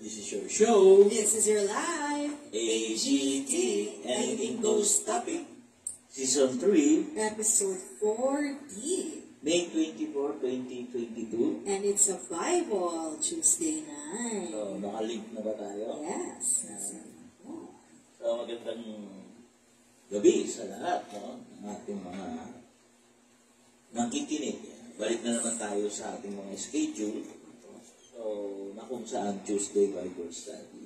This is your show. This is your life. AGT, Anything Goes Topic. Season 3, Episode 4D. May 24, 2022. And it's a Bible Tuesday night. So, nakalink na ba tayo? Yes. So, magandang gabi sa lahat, no? Ng ating mga nakikinig. Balik na naman tayo sa ating mga schedule. So, na kung saan Tuesday Bible Study.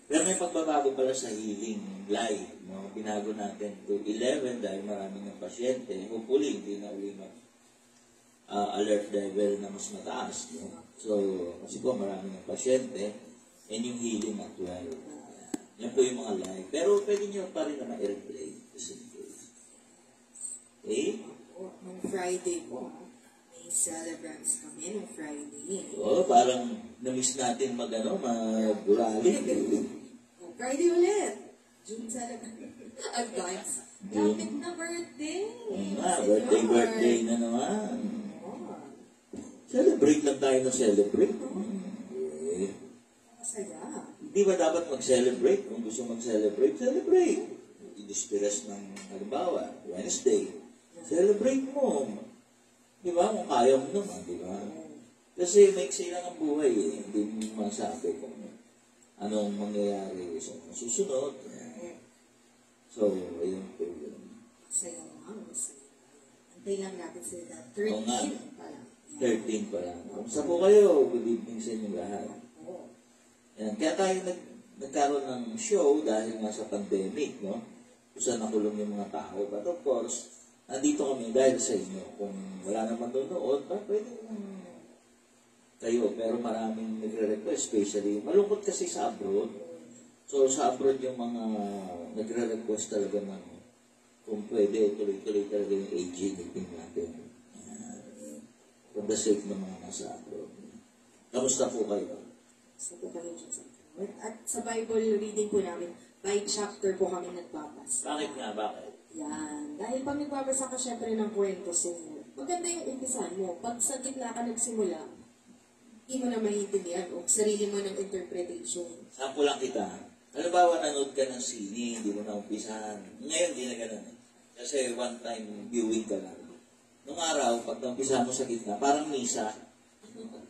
Pero may pagbabago pala sa healing live, no? Binago natin to 11 dahil maraming ng pasyente. Hopefully, hindi na uli alert level na mas mataas, no? So, kasi po maraming ng pasyente and yung healing at well. Yan po yung mga live. Pero pwede nyo pa rin na ma-airplay. Okay? Nung Friday po, may celebrants kami nung Friday. Oo, parang na-miss natin mag-rally. Friday ulit. June celebrant. Advance. Lapit na birthday. Birthday na naman. Celebrate lang tayo na celebrate. Masaya. Hindi ba dapat mag-celebrate? Kung gusto mag-celebrate, celebrate. I-distress ng, halimbawa, Wednesday. Celebrate mo. Di ba? Kung kaya mo naman, di ba? Kasi maiksi lang ang buhay eh. Hindi mo masabi kung anong mangyayari sa susunod. So, ayun po yun. Masaya naman. Antay lang natin sila. 13 pa lang. 13 pa lang. Kamusta po kayo? Good evening sa inyo lahat. Yan. Kaya tayo nagkaroon ng show dahil nga sa pandemic, no? Kung saan nakulong yung mga tao. But of course, nandito kami dahil sa inyo. Kung wala naman doon, pwede kayo. Pero maraming nagre-request, especially, malungkot kasi sa abroad. So, sa abroad yung mga nagre-request talaga ng kung pwede, tuloy-tuloy talaga yung AG meeting natin. For the sake ng mga nasa abroad. Kamusta po kayo? Gusto po kami Diyos. At sa Bible reading po namin, by chapter po kami nagbabasa. Bakit nga? Bakit? Yan. Dahil pag nagbabasa ka syempre ng kwento sa inyo, maganda yung umpisan mo. Pag sa gitna ka nagsimula, hindi mo na maintindihan o sarili mo ng interpretation. Sampo lang kita. Halimbawa, nanood ka ng sine, hindi mo na umpisahan. Ngayon, hindi na ganun eh. Kasi one time viewing ka lang. Nung araw, pag naumpisahan mo sa gitna, parang misa.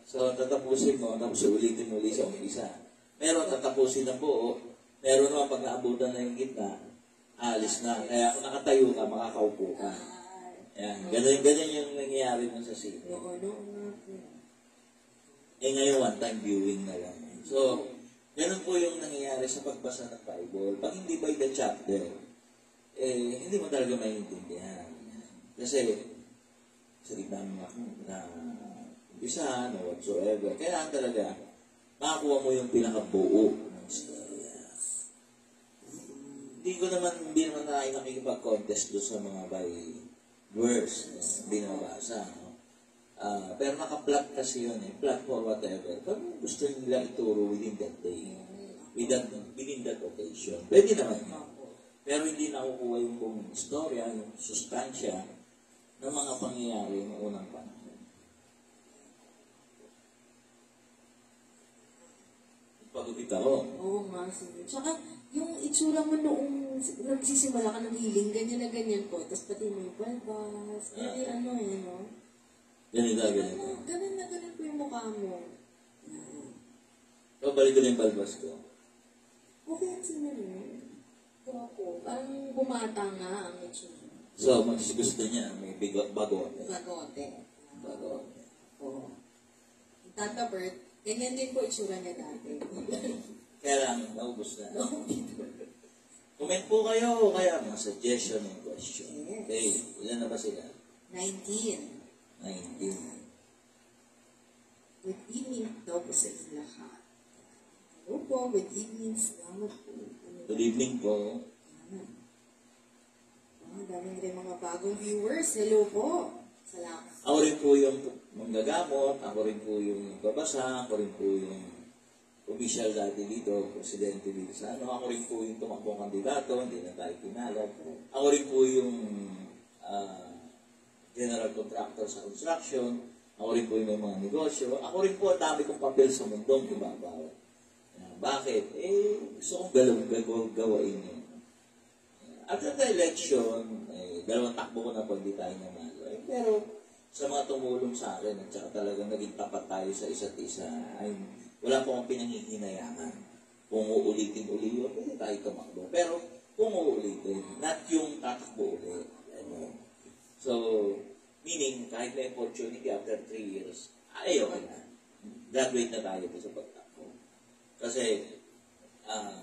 So, tatapusin mo, tapos ulitin mo ulit sa umpisa. Meron tatapusin na buo. Meron naman pag naabutan na yung gitna, alis na. Kaya kung nakatayo ka, makakaupo ka. Yan. Ganun yung nangyayari mo sa sine. Eh ngayon, one-time viewing na lang. So, ganun po yung nangyayari sa pagbasa ng Bible. Pag hindi by the chapter, hindi mo talaga maintindihan. Kasi, sa gitna mo na umpisahan o whatsoever, kailangan talaga makakuha mo yung pinakabuo ng storya. Hindi naman tayo nakikipag-contest doon sa mga by verse na binabasa. No? Pero naka-plot kasi yun eh. Plot for whatever. Pag gusto nila ituro within that day, within that occasion, pwede naman yun. Pero hindi nakukuha yung buong storya, yung sustansya ng mga pangyayari ng unang panahon. Pagupit ako. Oo nga, sige. Tsaka, yung itsura mo noong nagsisimula ka ng healing, ganyan na ganyan po. Tapos pati may balbas. Pwede no? Ganito. Ganun na ganun po yung mukha mo. So, balik ko na yung balbas ko. Okay, ang sinunod. Ako, parang bumata nga ang itsura. So, mas gusto niya, may bagote. Bagote. Oo. Tata Bert, ganyan din po itsura niya dati. Kaya lang, naubos na. Comment po kayo, kaya mga suggestion and question. Yes. Okay, ilan na ba sila? 19. 19. Good evening daw po sa inyo lahat. Hello po, good evening. Salamat po. Good evening po. Daming rin mga bagong viewers. Hello po. Salamat. Ako rin po yung manggagamot, ako rin po yung babasa, ako rin po yung official dati dito, presidente dito sa ako rin po yung tumakbong kandidato, hindi na tayo kinalap. Ako rin po yung general contractor sa construction, ako rin po yung may mga negosyo, ako rin po ang dami kong papel sa mundong ibabaw. Bakit? Gusto kong gawain yun. After the election, dalawang takbo ko na po, hindi tayo namalo. Pero sa mga tumulong sa akin, at saka talagang naging tapat tayo sa isa't isa, ay wala po akong pinangihinayangan. Kung uulitin uli yun, pwede tayo tumakbo. Pero kung uulitin, not yung tatakbo ulit. Ano? So, meaning, kahit may opportunity after 3 years, ayaw na. Graduate na tayo sa pagtakbo. Kasi,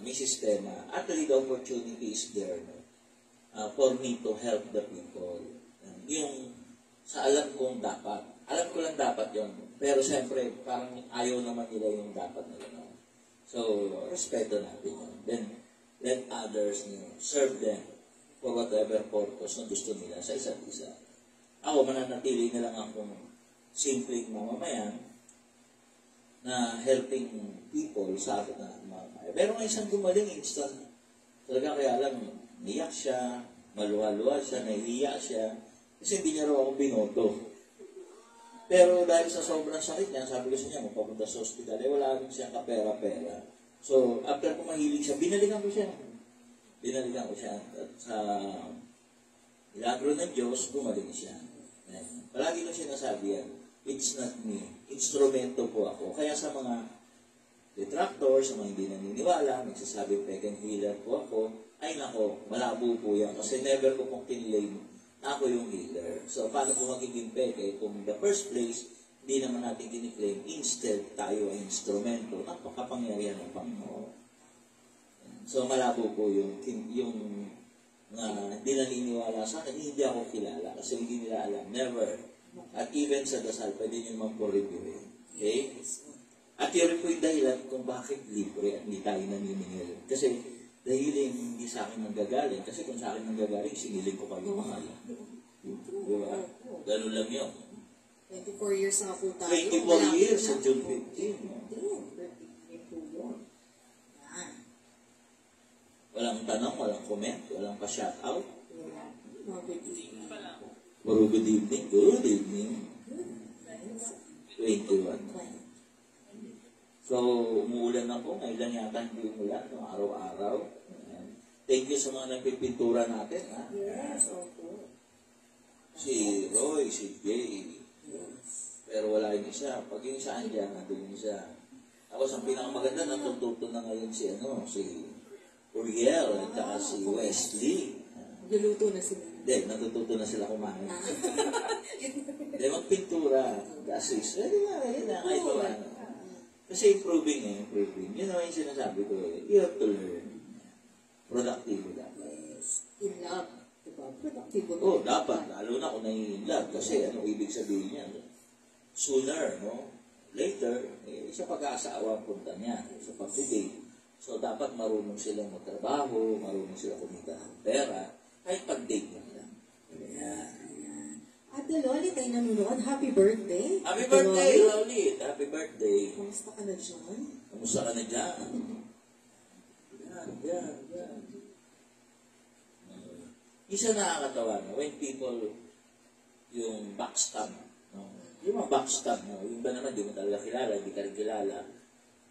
may sistema. Actually, the opportunity is there, no? For me to help the people. Yung sa alam kong dapat. Alam ko lang dapat yon. Pero siyempre, parang ayaw naman nila yung dapat nila. No? So, respeto natin yun. Then, let others serve them for whatever purpose na gusto nila sa isa't isa. Ako, mananatili na lang akong simpleng mamamayan na helping people sa akin na mamamayan. Pero ng isang gumaling instant, talaga kaya lang, niyak siya, maluwa-luwa siya, nahihiya siya, kasi hindi niya raw ako binoto. Pero dahil sa sobrang sakit niya, sabi ko sa niya, magpapunta sa hospital, wala rin siyang kapera-pera. So, after ko mahilig siya, binalikan ko siya. At sa milagro ng Diyos, gumaling siya. Palagi ko siya nasabi yan, it's not me. Instrumento po ako. Kaya sa mga detractors, sa mga hindi naniniwala, nagsasabi pekeng healer po ako, ay nako, malabo po yan. Kasi never ko pong kinlaim na ako yung healer. So, paano po magiging peke kung in the first place, hindi naman natin kiniklaim, instead tayo ay instrumento, napakapangyarihan ng Panginoon. So, malabo po yung hindi naniniwala sa akin, hindi ako kilala kasi hindi nila alam. Never. At even sa dasal, pwede nyo naman po reviewin. Okay? At yun po yung dahilan kung bakit libre at hindi tayo naniningil. Kasi dahil hindi sa akin nanggagaling. Kasi kung sa akin nanggagaling, siniling ko kayo mahal. Diba? Ganun lang yun. 24 years na po tayo. 24 years sa June 15. Walang tanong, walang comment, walang pa-shoutout. Puro good evening. Good evening. 21. So, umuulan ako. Ngayon lang yata hindi umulan. No? Araw-araw. Thank you sa mga nagpipintura natin. Ha? Yes, opo. Si Roy, si Jay. Pero wala yung isa. Pag yung isa andyan, nandun yung isa. Tapos ang pinakamaganda, natututo na ngayon si Uriel at saka si Wesley. Nagluluto na sila. Hindi, natututo na sila kumain. Hindi, magpintura. Gasis. Hindi nga, yun na. Kahit pa ano. Kasi improving. Yun naman yung sinasabi ko. You have to learn. Productive dapat. Yes. In love. Diba? Productive. Dapat. Lalo na kung nai-in love. Kasi ano ibig sabihin niya? Sooner, no? Later, sa pag-aasawa ang punta niya. Sa pag-date. So, dapat marunong silang magtrabaho, marunong silang kumita ng pera, kahit pag-date lang lang. Ayan. Ate Lolit ay nanonood. Happy birthday. Happy birthday, Lolit. Happy birthday. Kamusta ka na dyan? Kamusta ka na dyan? Yan. Isa nakakatawa, no? When people, yung backstab, no? Yung mga backstab, no? Yung ba naman, di mo talaga kilala, di ka rin kilala.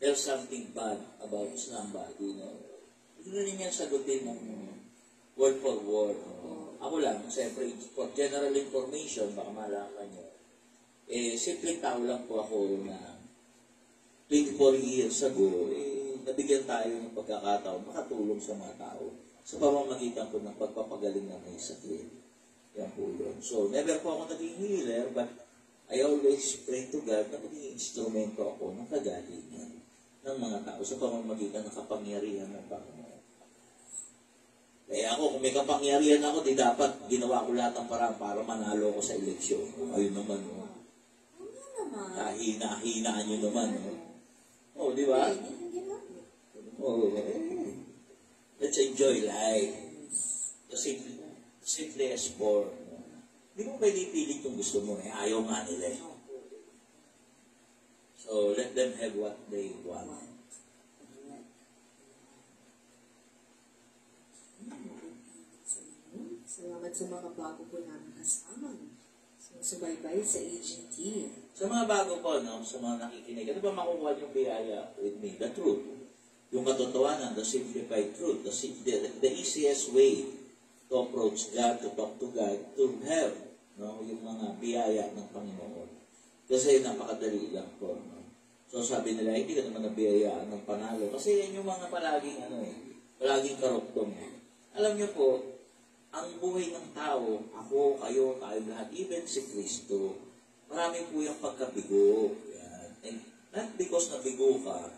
There's something bad about somebody, no? Hindi na niya sagutin ng word for word. No? Ako lang, siyempre, for general information, baka malaman nyo, simpleng tao lang po ako na 24 years ago, nabigyan tayo ng pagkakataon, makatulong sa mga tao sa pamamagitan ko ng pagpapagaling ng may sakit. Yan po yun. So, never po ako naging healer, but I always pray to God na maging instrumento ako ng kagalingan ng mga tao sa pamamagitan ng kapangyarihan ng Panginoon. Kaya ako, kung may kapangyarihan ako, di dapat ginawa ko lahat ng parang para manalo ko sa eleksyon. Ayun naman, no? Hina-hinaan nyo naman, no? Di ba? Let's enjoy life. Simply as born. Hindi mo pwede pilit kung gusto mo, ayaw nga nila. So, let them have what they want. Salamat sa mga bago po namin kasama. Subaybay sa AGT. Sa mga bago po, no, sa mga nakikinig, ano ba makukuha yung biyaya with me? The truth. katotohanan, the simplified truth, the easiest way to approach God, to talk to God, to have yung mga biyaya ng Panginoon. Kasi napakadali lang po. No? So sabi nila, hindi ka naman nabiyayaan ng panalo. Kasi yan yung mga palaging karugtong. Alam niyo po, ang buhay ng tao, ako, kayo, tayo lahat, even si Kristo, marami po yung pagkabigo. Yan. And not because nabigo ka,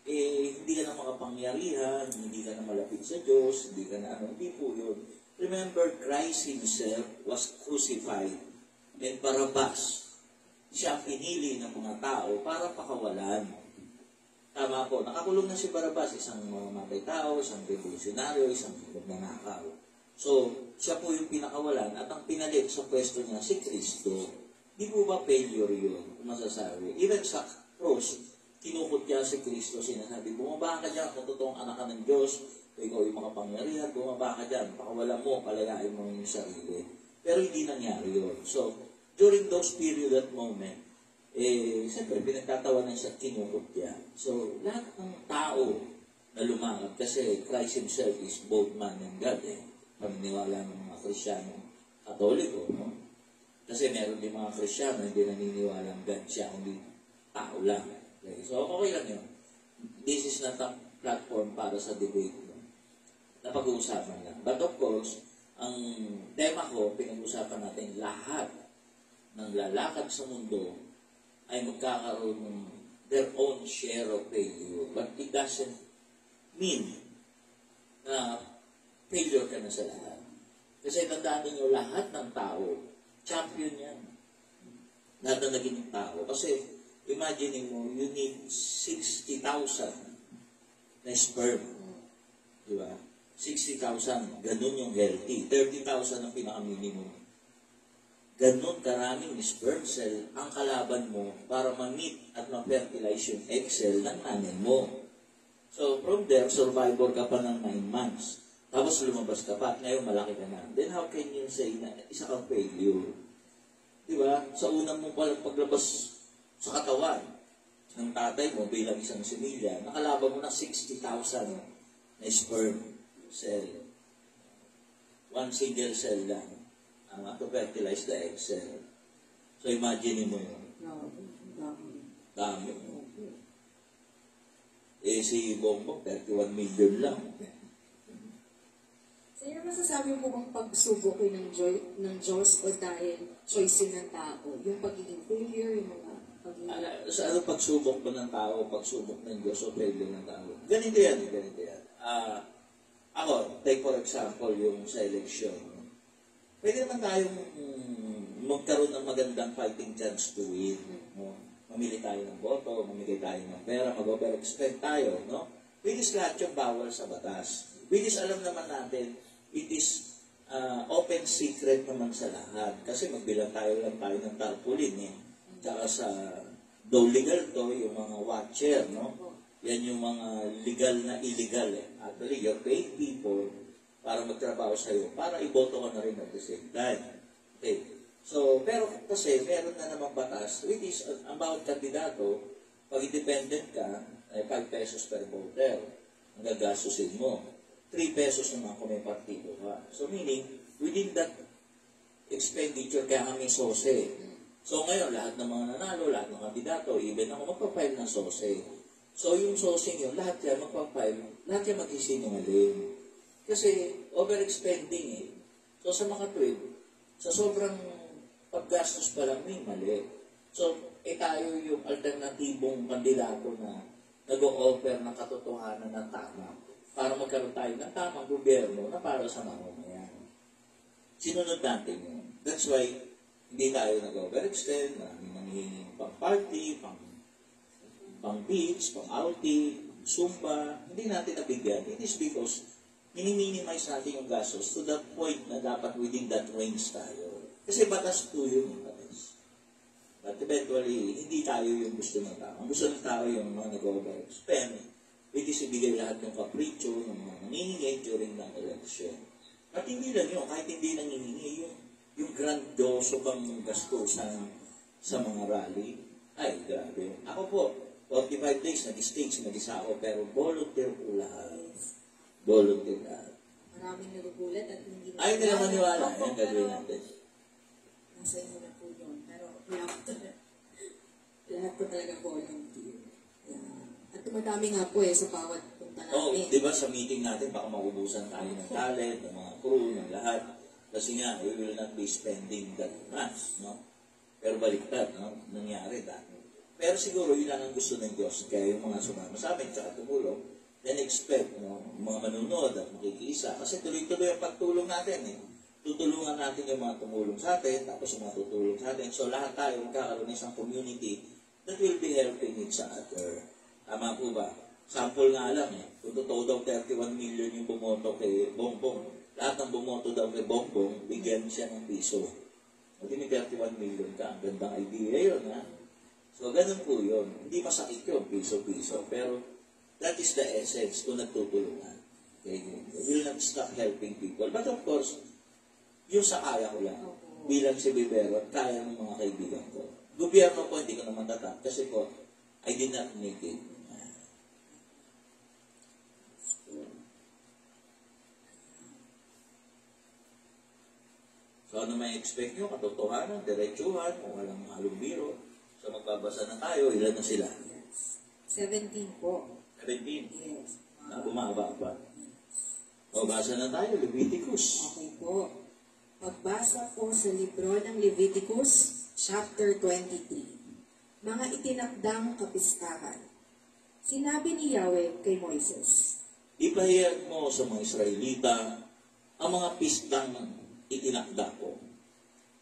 hindi ka na makapangyarihan, hindi ka na malapit sa Diyos, hindi ka na hindi po yun. Remember, Christ Himself was crucified and Barabbas. Siya ang pinili ng mga tao para pakawalan. Tama po, nakakulong na si Barabbas, isang mamamatay tao, isang revolusyonaryo, isang magnanakaw. So, siya po yung pinakawalan at ang pinalit sa pwesto niya si Kristo. Di po ba failure yun, kung masasabi? Even sa cross, kinukot niya si Kristo, sinasabi, bumaba ka dyan kung totoong anak ka ng Diyos, ikaw yung makapangyarihan, bumaba ka dyan, pakawalan mo, palayain mo yung sarili. Pero hindi nangyari yun. So, during those period at moment, siyempre, pinagtatawanan siya at kinukot niya. So, lahat ng tao na lumakad, kasi Christ Himself is both man and God, paniniwala ng mga Kristyano Katoliko, no? Kasi meron din mga Kristyano hindi naniniwala ng God siya, kundi tao lang. Okay? So, okay lang yun. This is not a platform para sa debate, no? Na pag-uusapan lang. But of course, ang tema ko, pinag-uusapan natin lahat ng lalakad sa mundo ay magkakaroon ng their own share of failure. But it doesn't mean na failure ka na sa lahat. Kasi tandaan ninyo, lahat ng tao, champion yan. Lahat na naging tao. Kasi, imagine mo, you need 60,000 na sperm. Diba? 60,000, ganun yung healthy. 30,000 ang pinaka-minimum. Ganun karaming sperm cell ang kalaban mo para ma-meet at ma-fertilize yung egg cell ng nanin mo. So, from there, survivor ka pa ng 9 months. Tapos lumabas ka pa, ngayon malaki ka na. Then how can you say na isa kang failure? Diba? Sa unang mo palang paglabas sa katawan ng tatay mo bilang isang similya, nakalaban mo na 60,000 na sperm cell. One single cell lang ang to fertilize the egg cell. So imagine mo yun. Dami. Si Bongbong, 31 million lang. Sino masasabi mo bang pagsubok ng Diyos o dahil choice ng tao? Yung pagiging failure, yung mga pagiging... Sa ano pagsubok ba ng tao, pagsubok ng Diyos o failure ng tao? Ganito yan. Ako, take for example yung sa election. Pwede naman tayong magkaroon ng magandang fighting chance to win. No? Mamili tayo ng boto, mamili tayo ng pera, mag-over-expect tayo. No? Which is lahat yung bawal sa batas. Which is alam naman natin, it is open secret naman sa lahat. Kasi magbilang tayo ng tarpaulin. Tsaka sa, though legal to, yung mga watcher, no? Yan yung mga legal na illegal. Actually, you're paying people para magtrabaho sa'yo, para iboto ka na rin at the same time. Okay. So, pero kasi meron na namang batas, which is about kandidato, pag independent ka, ay 5 pesos per voter ang gagastusin mo. 3 pesos naman kung may partido ka. So, meaning, within that expenditure, kaya kami sose. So, ngayon, lahat ng mga nanalo, lahat ng kandidato, even ako magpapile ng sose. So, yung sosing yun, lahat yan magpapile, lahat yan magsisinungaling. Kasi, overexpending So, sa makatwid, sa sobrang paggastos pa lang, may mali. So, tayo yung alternatibong kandidato na nag-o-offer ng katotohanan ng tama para magkaroon tayo ng tamang gobyerno na para sa mamamayan. Sinunod natin yun. That's why, hindi tayo nag-overextend, nangihinging pang-party, pang-beach, pang-outing, Zumba, hindi natin nabigyan. It is because miniminize natin yung gastos to that point na dapat within that range tayo. Kasi batas po yun. But eventually, hindi tayo yung gusto ng tao. Ang gusto ng tao yung mga nag-overspend. Pwede ibigay lahat ng kapritsyo, ng mga nangingi during ng election. At hindi lang yun, kahit hindi nangingi, yung grandioso bang gastusan sa mga rally, ay grabe. Ako po, 45 days, nag-stage, mag-isa ako, pero volunteer po lahat. Volunteer lahat. Maraming nagugulat at hindi Ayaw nila maniwala. Opo, Yan gagawin pero natin. nasa inyo na po yun. Pero lahat po talaga volunteer. Yeah. At tumadami nga po sa bawat punta Oo, namin. di ba sa meeting natin, baka maubusan tayo ng talent, ng mga crew, ng lahat. Kasi nga, we will not be spending that much, no? Pero baliktad, no? Nangyari dati. Pero siguro, yun lang ang gusto ng Diyos. Kaya yung mga sumama sa amin, tsaka tumulong, then expect, no? Mga manunod at makikisa. Kasi tuloy-tuloy ang pagtulong natin, eh. Tutulungan natin yung mga tumulong sa atin, tapos yung mga tutulong sa atin. So, lahat tayo magkakaroon ng isang community that will be helping each other. Tama po ba? Sample nga lang, eh. Kung totoo daw 31 million yung bumoto kay Bongbong, lahat ng bumoto daw kay Bongbong, bigyan siya ng piso. Hindi may 31 million ka. Ang gandang idea yun, ha? So, ganun po yun. Hindi masakit yun, piso-piso. Pero, that is the essence kung nagtutulungan. Okay? We will not stop helping people. But of course, yung sa kaya ko lang, bilang si Bibero, kaya ng mga kaibigan ko. Gobyerno po, hindi ko naman tatap. Kasi po, I did not make it. So, ano may expect nyo? Katotohanan, diretsuhan, kung walang halong biro. So, magbabasa na tayo. Ilan na sila? Yes. 17 po. 17. Yes. Na bumaba pa. O, basa na tayo. Leviticus. Okay po. Pagbasa po sa libro ng Leviticus, chapter 23. Mga itinakdang kapistahan. Sinabi ni Yahweh kay Moises, Ipahayag mo sa mga Israelita ang mga pistang itinakda ko.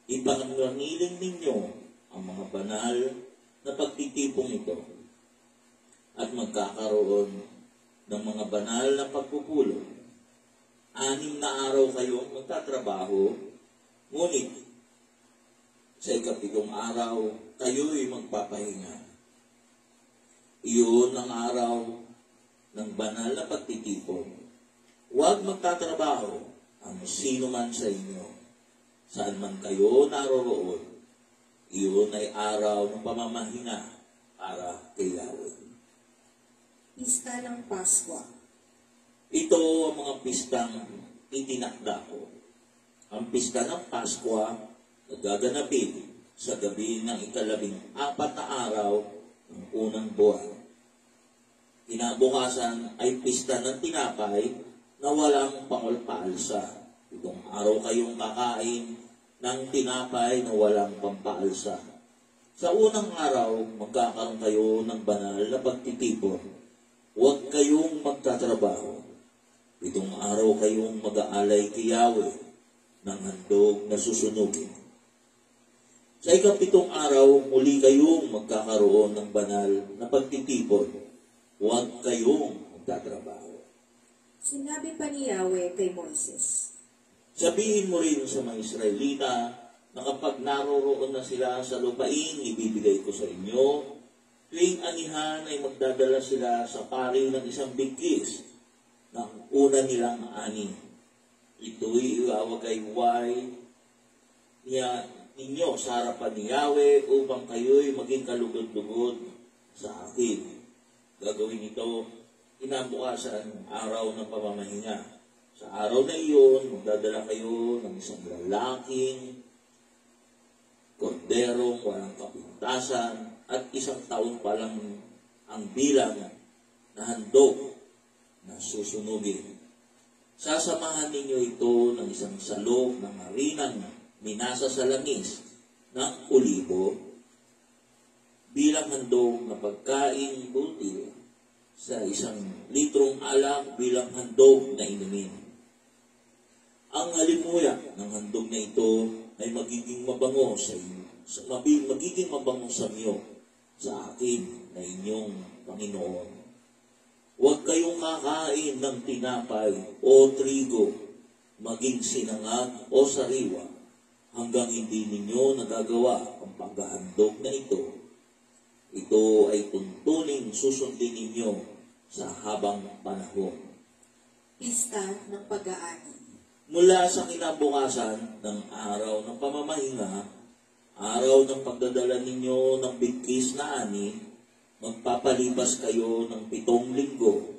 Ipanangiling ninyo ang mga banal na pagtitipong ito at magkakaroon ng mga banal na pagpupulong. 6 na araw kayong magtatrabaho, ngunit sa 7 araw, kayo'y magpapahinga. Iyon ang araw ng banal na pagtitipon. Huwag magtatrabaho ang sino man sa inyo. Saan man kayo naroroon, iyon ay araw ng pamamahinga para kay Yahweh. Pista ng Paskwa. Ito ang mga pistang itinakda ko. Ang pista ng Paskwa na gaganapin sa gabi ng 14 na araw ng unang buwan. Kinabukasan ay pista ng tinapay na walang pangulpaalsa. Itong araw kayong kakain ng tinapay na walang pampaalsa. Sa unang araw, magkakaroon kayo ng banal na pagtitipon. Huwag kayong magtatrabaho. 7 araw kayong mag-aalay kay Yahweh ng handog na susunugin. Sa 7 araw, muli kayong magkakaroon ng banal na pagtitipon. Huwag kayong magtatrabaho. Sinabi pa ni Yahweh kay Moises, Sabihin mo rin sa mga Israelita na kapag naroroon na sila sa lupain, ibibigay ko sa inyo, tuwing anihan ay magdadala sila sa pari ng isang bigkis ng una nilang ani. Ito'y iwawagayway niya ninyo sa harapan ni Yahweh upang kayo'y maging kalugod-lugod sa akin. Gagawin ito kinabukasan araw ng pamamahinga. Sa araw na iyon, magdadala kayo ng isang lalaking korderong walang kapintasan at 1 taon pa lang ang bilang na handog na susunugin. Sasamahan ninyo ito ng isang salok ng harinang minasa sa langis ng olibo bilang handog na pagkain butil sa 1 litrong alak bilang handog na inumin. Ang halimuyak ng handog na ito ay magiging mabango sa inyo, magiging mabango sa inyo sa akin na inyong Panginoon. Huwag kayong kakain ng tinapay o trigo, maging sinangag o sariwa, hanggang hindi ninyo nagagawa ang paghahandog na ito. Ito ay tuntuning susundin ninyo sa habang panahon. Pista ng Pag-aani. Mula sa kinabukasan ng araw ng pamamahinga, araw ng pagdadala ninyo ng bigkis na ani, magpapalipas kayo ng 7 linggo.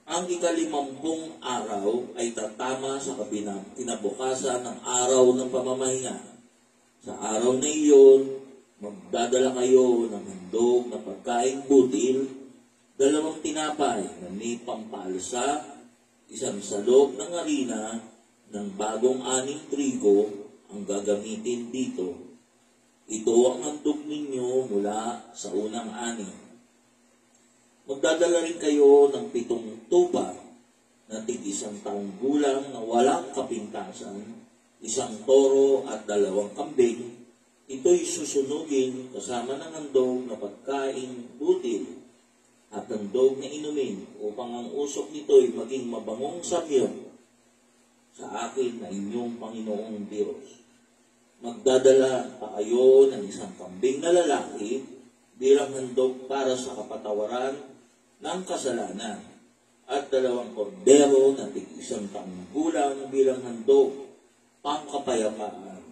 Ang ika-50 araw ay tatama sa kinabukasan ng araw ng pamamahinga. Sa araw na iyon, magdadala kayo ng handog na pagkaing butil, 2 tinapay na may pampalsa, 1 salog ng harina ng bagong aning trigo ang gagamitin dito. Ito ang handog ninyo mula sa unang ani. Magdadala rin kayo ng 7 tupa na tig-1 taong gulang na walang kapintasan, 1 toro at 2 kambing. Ito'y susunugin kasama ng handog na pagkain butil at handog na inumin upang ang usok nito'y maging mabangong samyo sa akin na inyong Panginoong Diyos. Magdadala pa kayo ng 1 kambing na lalaki bilang handog para sa kapatawaran ng kasalanan at 2 kordero na tig-1 taong gulang bilang handog pangkapayapaan.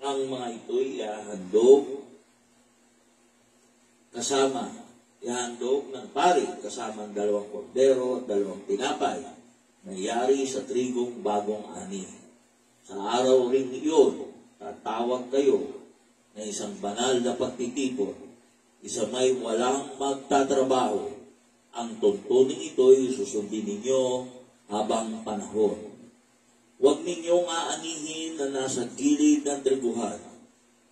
Ang mga ito'y ihahandog ng pari kasama ang 2 kordero at 2 tinapay na yari sa trigong bagong ani. Sa araw ring iyon, tatawag kayo na 1 banal na pagtitipon, isa may walang magtatrabaho. Ang tuntunin ito'y susundin ninyo habang panahon. Huwag ninyong aanihin na nasa gilid ng triguhan.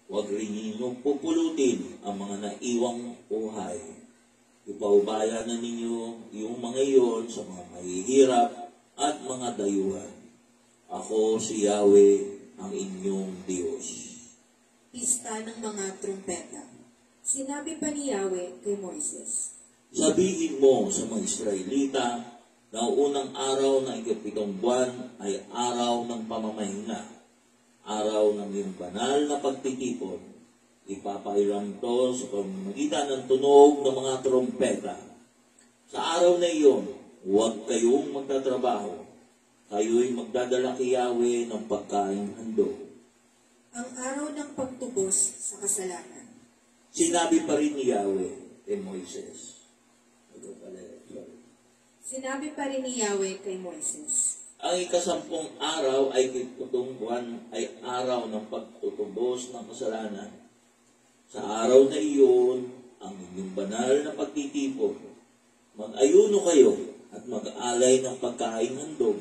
Huwag rin ninyong pupulutin ang mga naiwang buhay. Ipaubaya na ninyo yung mga iyon sa mga mahihirap at mga dayuhan. Ako si Yahweh, ang inyong Diyos. Pista ng mga trumpeta. Sinabi pa ni Yahweh kay Moises, sabihin mo sa mga Israelita na unang araw ng ika-7 buwan ay araw ng pamamahinga, araw ng iyong banal na pagtitipon. Ipapairam to sa pamamagitan ng tunog ng mga trompeta. Sa araw na iyon, huwag kayong magtatrabaho. Kayo'y magdadala kay Yahweh ng pagkain handog. Ang araw ng pagtubos sa kasalanan. Sinabi pa rin ni Yahweh kay Moises. Sinabi pa rin ni Yahweh kay Moises, ang ika-10 araw ay 7 buwan ay araw ng pagtutubos ng kasalanan. Sa araw na iyon, ang inyong banal na pagtitipon. Mag-ayuno kayo at mag-alay ng pagkain handog.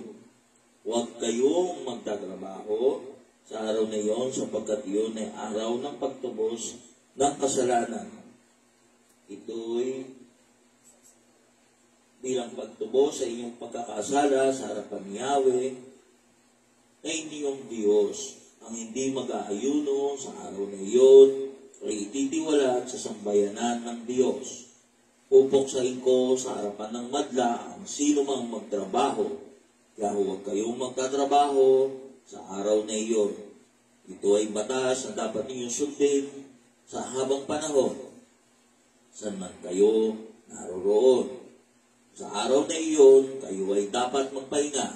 Huwag kayong magtatrabaho sa araw na iyon sapagkat iyon ay araw ng pagtubos ng kasalanan. Ito'y bilang pagtubos sa inyong pagkakasala sa harapan ni Yahweh na inyong Diyos. Ang hindi mag-aayuno sa araw na iyon ay ititiwalat sa sambayanan ng Diyos. Pupuksain ko sa harapan ng madla ang sino mang magtrabaho, kaya huwag kayong magtatrabaho sa araw na iyon. Ito ay batas na dapat ninyong sundin sa habang panahon, saan man kayo naroroon. Sa araw na iyon, kayo ay dapat magpahinga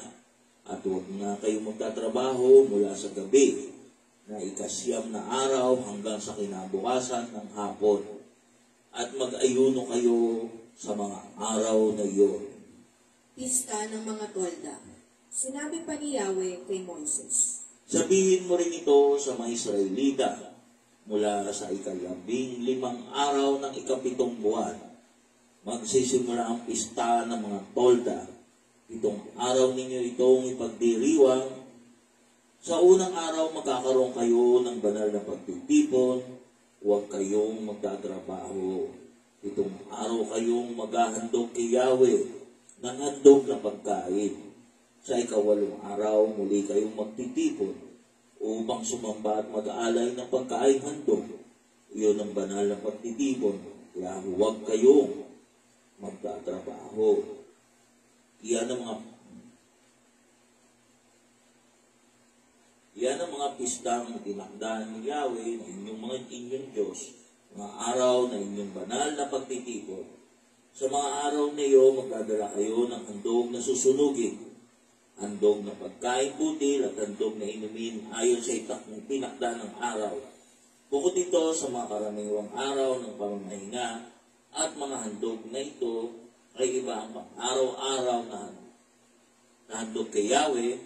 at huwag na kayo magtatrabaho mula sa gabi na ika-9 na araw hanggang sa kinabukasan ng hapon at mag-ayuno kayo sa mga araw na iyon. Pista ng mga tolda. Sinabi pa ni Yahweh kay Moises, sabihin mo rin ito sa mga Israelita mula sa ika-15 araw ng ika-7 buwan. Magsisimula ang pista ng mga tolda. 7 araw ninyo itong ipagdiriwang. Sa unang araw magkakaroon kayo ng banal na pagtitipon. Huwag kayong magtatrabaho. 7 araw kayong maghahandog kay Yahweh ng handog na pagkain. Sa ika-8 araw muli kayong magtitipon upang sumamba at mag-aalay ng pagkain handog. Iyon ang banal na pagtitipon. Kaya huwag kayong magtatrabaho. Iyan ang mga pistang tinakdaan ni Yahweh na inyong Diyos, mga araw na inyong banal na pagtitipon. Sa mga araw na iyo, magdadala kayo ng handog na susunugin, handog na pagkain butil at handog na inumin ayon sa tinakda ng araw. Bukod ito sa mga karaniwang araw ng pamamahinga at mga handog na ito ay iba ang araw-araw na handog kay Yahweh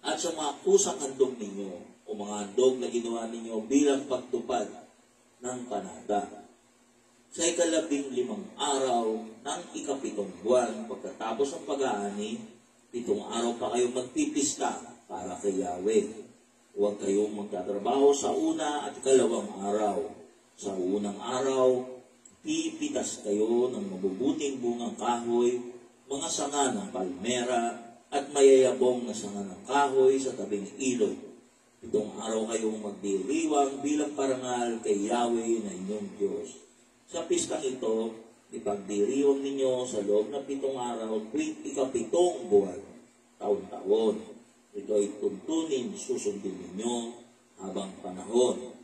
at sa mga kusang handog ninyo o mga handog na ginawa ninyo bilang pagtupad ng panada. Sa 15 araw ng 7 buwan pagkatapos ng pag-aani, 7 araw pa kayo magpipista para kay Yahweh. Huwag kayong magtatrabaho sa una at 2 araw. Sa unang araw, pipitas kayo ng mabubuting bungang kahoy, mga sanga ng palmera, at mayayabong na sanga ng kahoy sa tabing ilog. 7 araw kayong magdiriwang bilang parangal kay Yahweh na inyong Diyos. Sa pistang ito, ipagdiriwang ninyo sa loob ng 7 araw tuwing 7 buwan, taon-taon. Ito ay tuntunin, susundin ninyo habang panahon.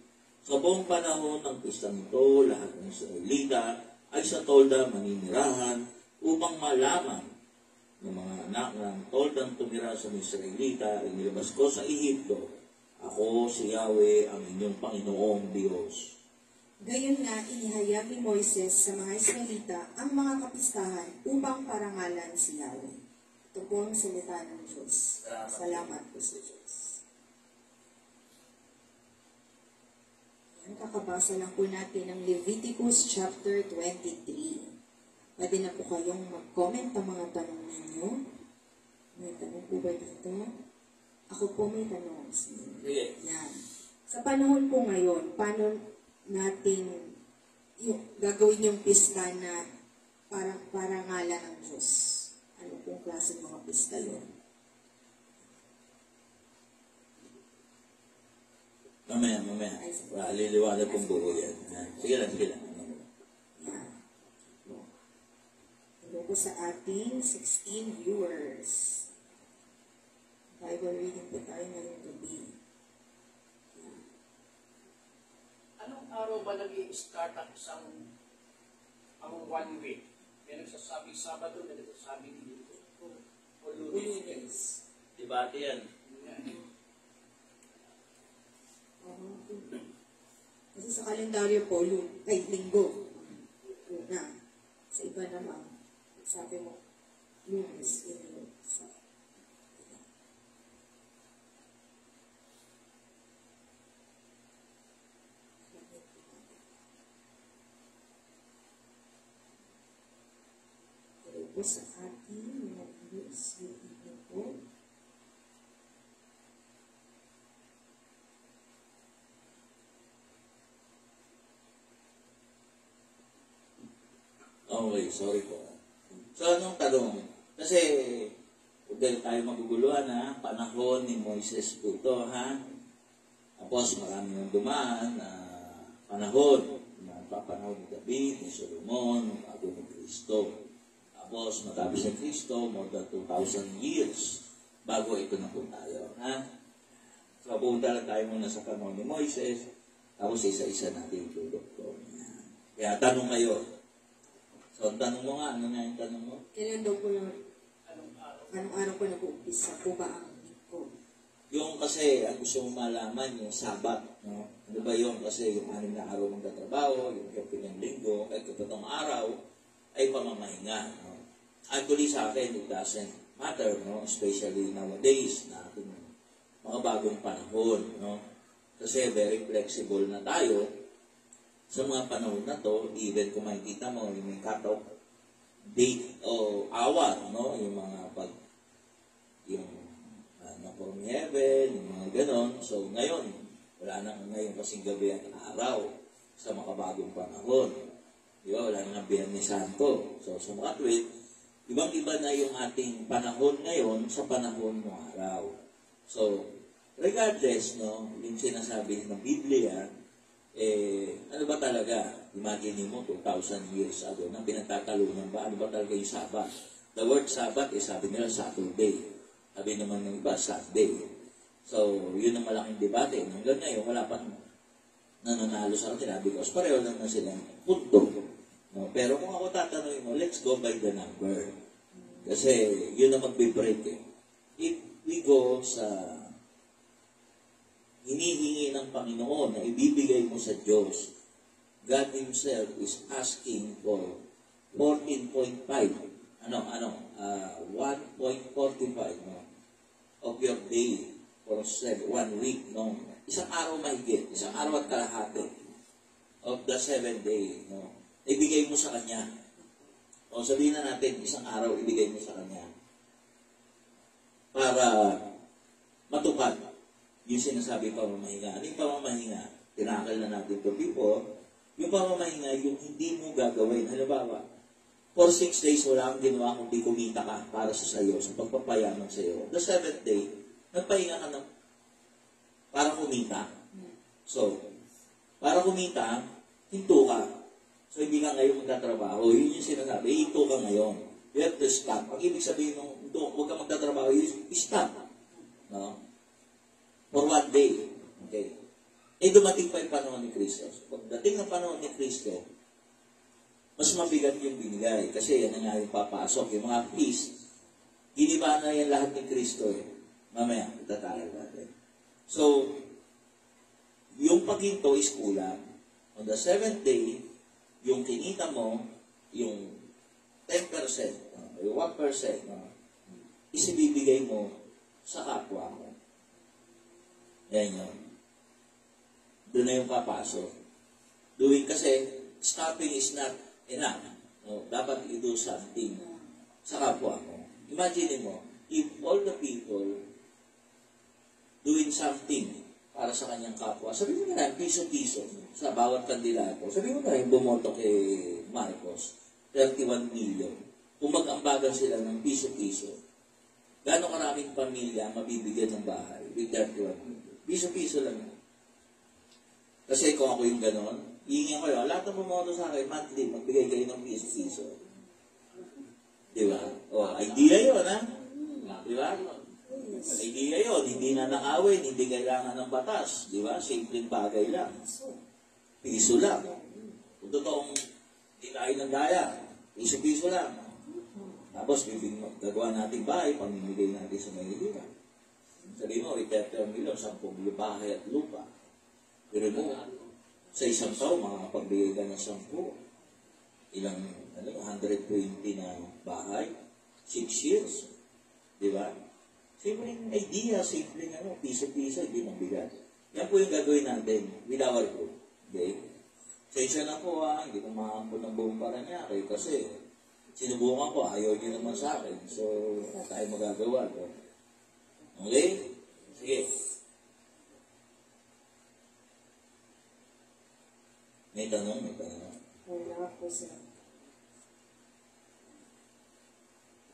Sa buong panahon ng pistang ito, lahat ng Israelita ay sa tolda maninirahan upang malaman ng mga anak ng toldang tumira sa Israelita ay nilabas ko sa Ehipto. Ako si Yahweh ang inyong Panginoong Diyos. Gayon nga, inihayag ni Moises sa mga Israelita ang mga kapistahan upang parangalan si Yahweh. Ito po ang salita ng Diyos. Salamat po sa Diyos. Yan, kakabasa lang po natin ng Leviticus chapter 23. Pwede na po kayong mag-comment ang mga tanong ninyo. May tanong po ba dito? Ako po may tanong. Sige. Yan. Sa panahon po ngayon, paano natin gagawin yung pista na parangalan ng Diyos? Ano pong klase mga pista yun? Mamaya. Liliwanag kong buo yan. Sige lang. Yan. Ito po sa ating 16 viewers. Bible reading po tayo ngayong gabi. Anong araw ba nag-i-start ang isang 1 week? May nagsasabing Sabado, may nagsasabing Linggo. O Lunes. Debate yan. Kasi sa kalendaryo po, linggo. Una. Sa iba naman, sabi mo, Lunes. Po sa ating mga views po. Okay, sorry po. So, anong tanong? Kasi, huwag tayo maguguluhan, ha? Panahon ni Moises po ito, ha? Tapos, marami nang dumaan na panahon. Panahon ni David, ni Solomon, bago ni Cristo. Tapos, matapos ni Cristo, more than 2,000 years bago ito na po tayo. Ha? So, punta lang tayo muna sa panahon ni Moises, tapos isa-isa natin itulog ko. Kaya tanong ngayon. So, tanong mo nga, ano nga yung tanong mo? Kailan daw po anong araw po nag-uumpisa po ba ang linggo? Yung kasi, ang gusto mo malaman, yung Sabat. No? Ano ba yung kasi yung 6 na araw ng katrabaho, yung kapitang linggo, kahit kapitang araw, ay pamamahinga. No? Actually, sa akin, it doesn't matter, no? Especially nowadays, na ating mga bagong panahon. No? Kasi very flexible na tayo sa mga panahon na to, even kung makikita mo, yung may cut-off date o hour, no? Yung mga yung from heaven, yung mga ganon. So, ngayon, wala na ngayon kasing gabi at araw sa makabagong panahon. Di ba? Wala na Biyernes Santo. So, sa mga tweet, ibang-iba na yung ating panahon ngayon sa panahon ng araw. So, regardless, no, yung sinasabi ng Biblia, ano ba talaga? Imagine mo, 2,000 years ago, na pinagtatalunan ba? Ano ba talaga yung Sabat? The word Sabat, sabi nila Saturday. Sabi naman ng iba, Sunday. So, yun ang malaking debate. Hanggang ngayon, wala pa nananalo sa kanila because pareho lang na silang punto. No? Pero kung ako tatanungin mo, let's go by the number. Kasi yun ang magbe-break. If we go sa hinihingi ng Panginoon na ibibigay mo sa Diyos. God Himself is asking for 14.5, 1.45 no, of your day for 1 week. No? Isang araw mahigit, isang araw at kalahati of the 7 day. No? Ibigay mo sa Kanya. O sabihin na natin, isang araw ibigay mo sa Kanya para matupad yung sinasabi pamamahinga. Ano yung pamamahinga? Tinakal na natin ito before. Yung pamamahinga, yung hindi mo gagawin. Halimbawa, for 6 days, wala kang ginawa kundi kumita ka para sa sayo, sa pagpapayaman sa iyo. The 7th day, nagpahinga ka na para kumita. So, para kumita, hinto ka. So, hindi ka ngayon magtatrabaho. Yun yung sinasabi, hinto ka ngayon. You have to stop. Ang ibig sabihin ng huwag ka magtatrabaho, stop. No? For 1 day. Okay. Dumating pa yung panahon ni Kristo. Pagdating ng panahon ni Kristo, mas mabigat yung binigay. Kasi yan nga yung papasok. Yung mga feast, giniba na yan lahat ni Kristo eh. Mamaya, itatayal natin. So, yung paghinto is kulang. On the 7th day, yung kinita mo, yung 10%, yung 1%, isibibigay mo sa kapwa mo. Yan yun. Doon na yung papasok. Doing kasi, stopping is not enough. No? Dapat i-do something sa kapwa mo. Imagine mo, if all the people doing something para sa kanyang kapwa, sabihin mo na, piso-piso sa bawat kandidato. Sabihin mo na, bumoto kay Marcos, 31 million. Kung mag-ambagan sila ng piso-piso, gano'ng karaming pamilya mabibigyan ng bahay with 31 million? Piso-piso lang. Kasi kung ako yung gano'n, hihingi ko yun, lahat ng bumoto sa akin, monthly, magbigay kayo ng piso-piso. Di ba? O, idea yun, ha? Di ba? Idea yun, hindi na nakawin, hindi kailangan ng batas. Di ba? Simpleng bagay lang. Piso lang. Kung totoong hindi tayo ng daya, piso-piso lang. Tapos, gagawa natin bahay, pamimigay natin sa Maynila. Sabi mo, i-30 million, 10 bahay at lupa. Pero mo, sa isang taon, makakapagbigay ka ng 10. Ilang, 120 na bahay, 6 years. Di ba? Simpleng idea, simpleng piso-piso, hindi mabigat. Yan po yung gagawin natin with our group. Okay? Sensya na po hindi ko makakampun ng buong Paranaque kasi sinubukan ko, ayaw niyo naman sa akin. So, tayo magagawa. Okay? Sige. May tanong? Wala po, sir.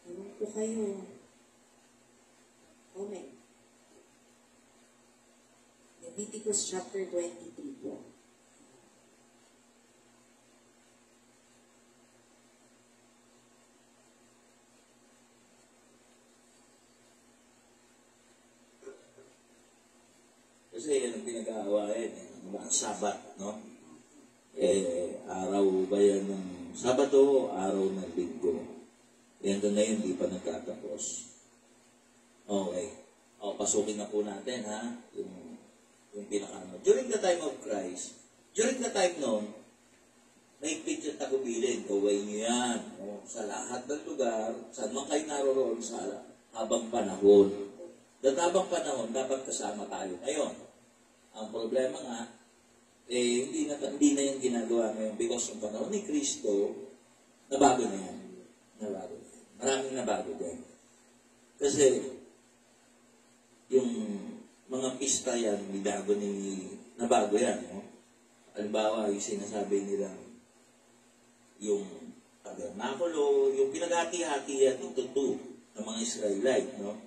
Tanong po kayo. Comment. Leviticus chapter 23 po. Kasi yan ang pinag-aawain. Ang Sabat, no? Araw ba yan ng Sabado, araw ng Linggo. Yan doon na yun, di pa nagtatapos. Okay. Pasukin na po natin, ha? Yung pinaka-ano. During the time of Christ, during the time noon, may picture tagubilin. Gawin nyo yan. Sa lahat ng lugar, saan man kayo naroon sa habang panahon. At habang panahon, dapat kasama tayo ngayon. Ang problema nga, hindi na yung ginagawa ngayon because ng panahon ni Kristo, nabago na yan. Nabago. Maraming nabago din. Kasi, yung mga pista yan, nabago yan. No? Halimbawa, yung sinasabi nila, yung tabernakulo, yung pinaghati-hati yan into two ng mga Israelite, no?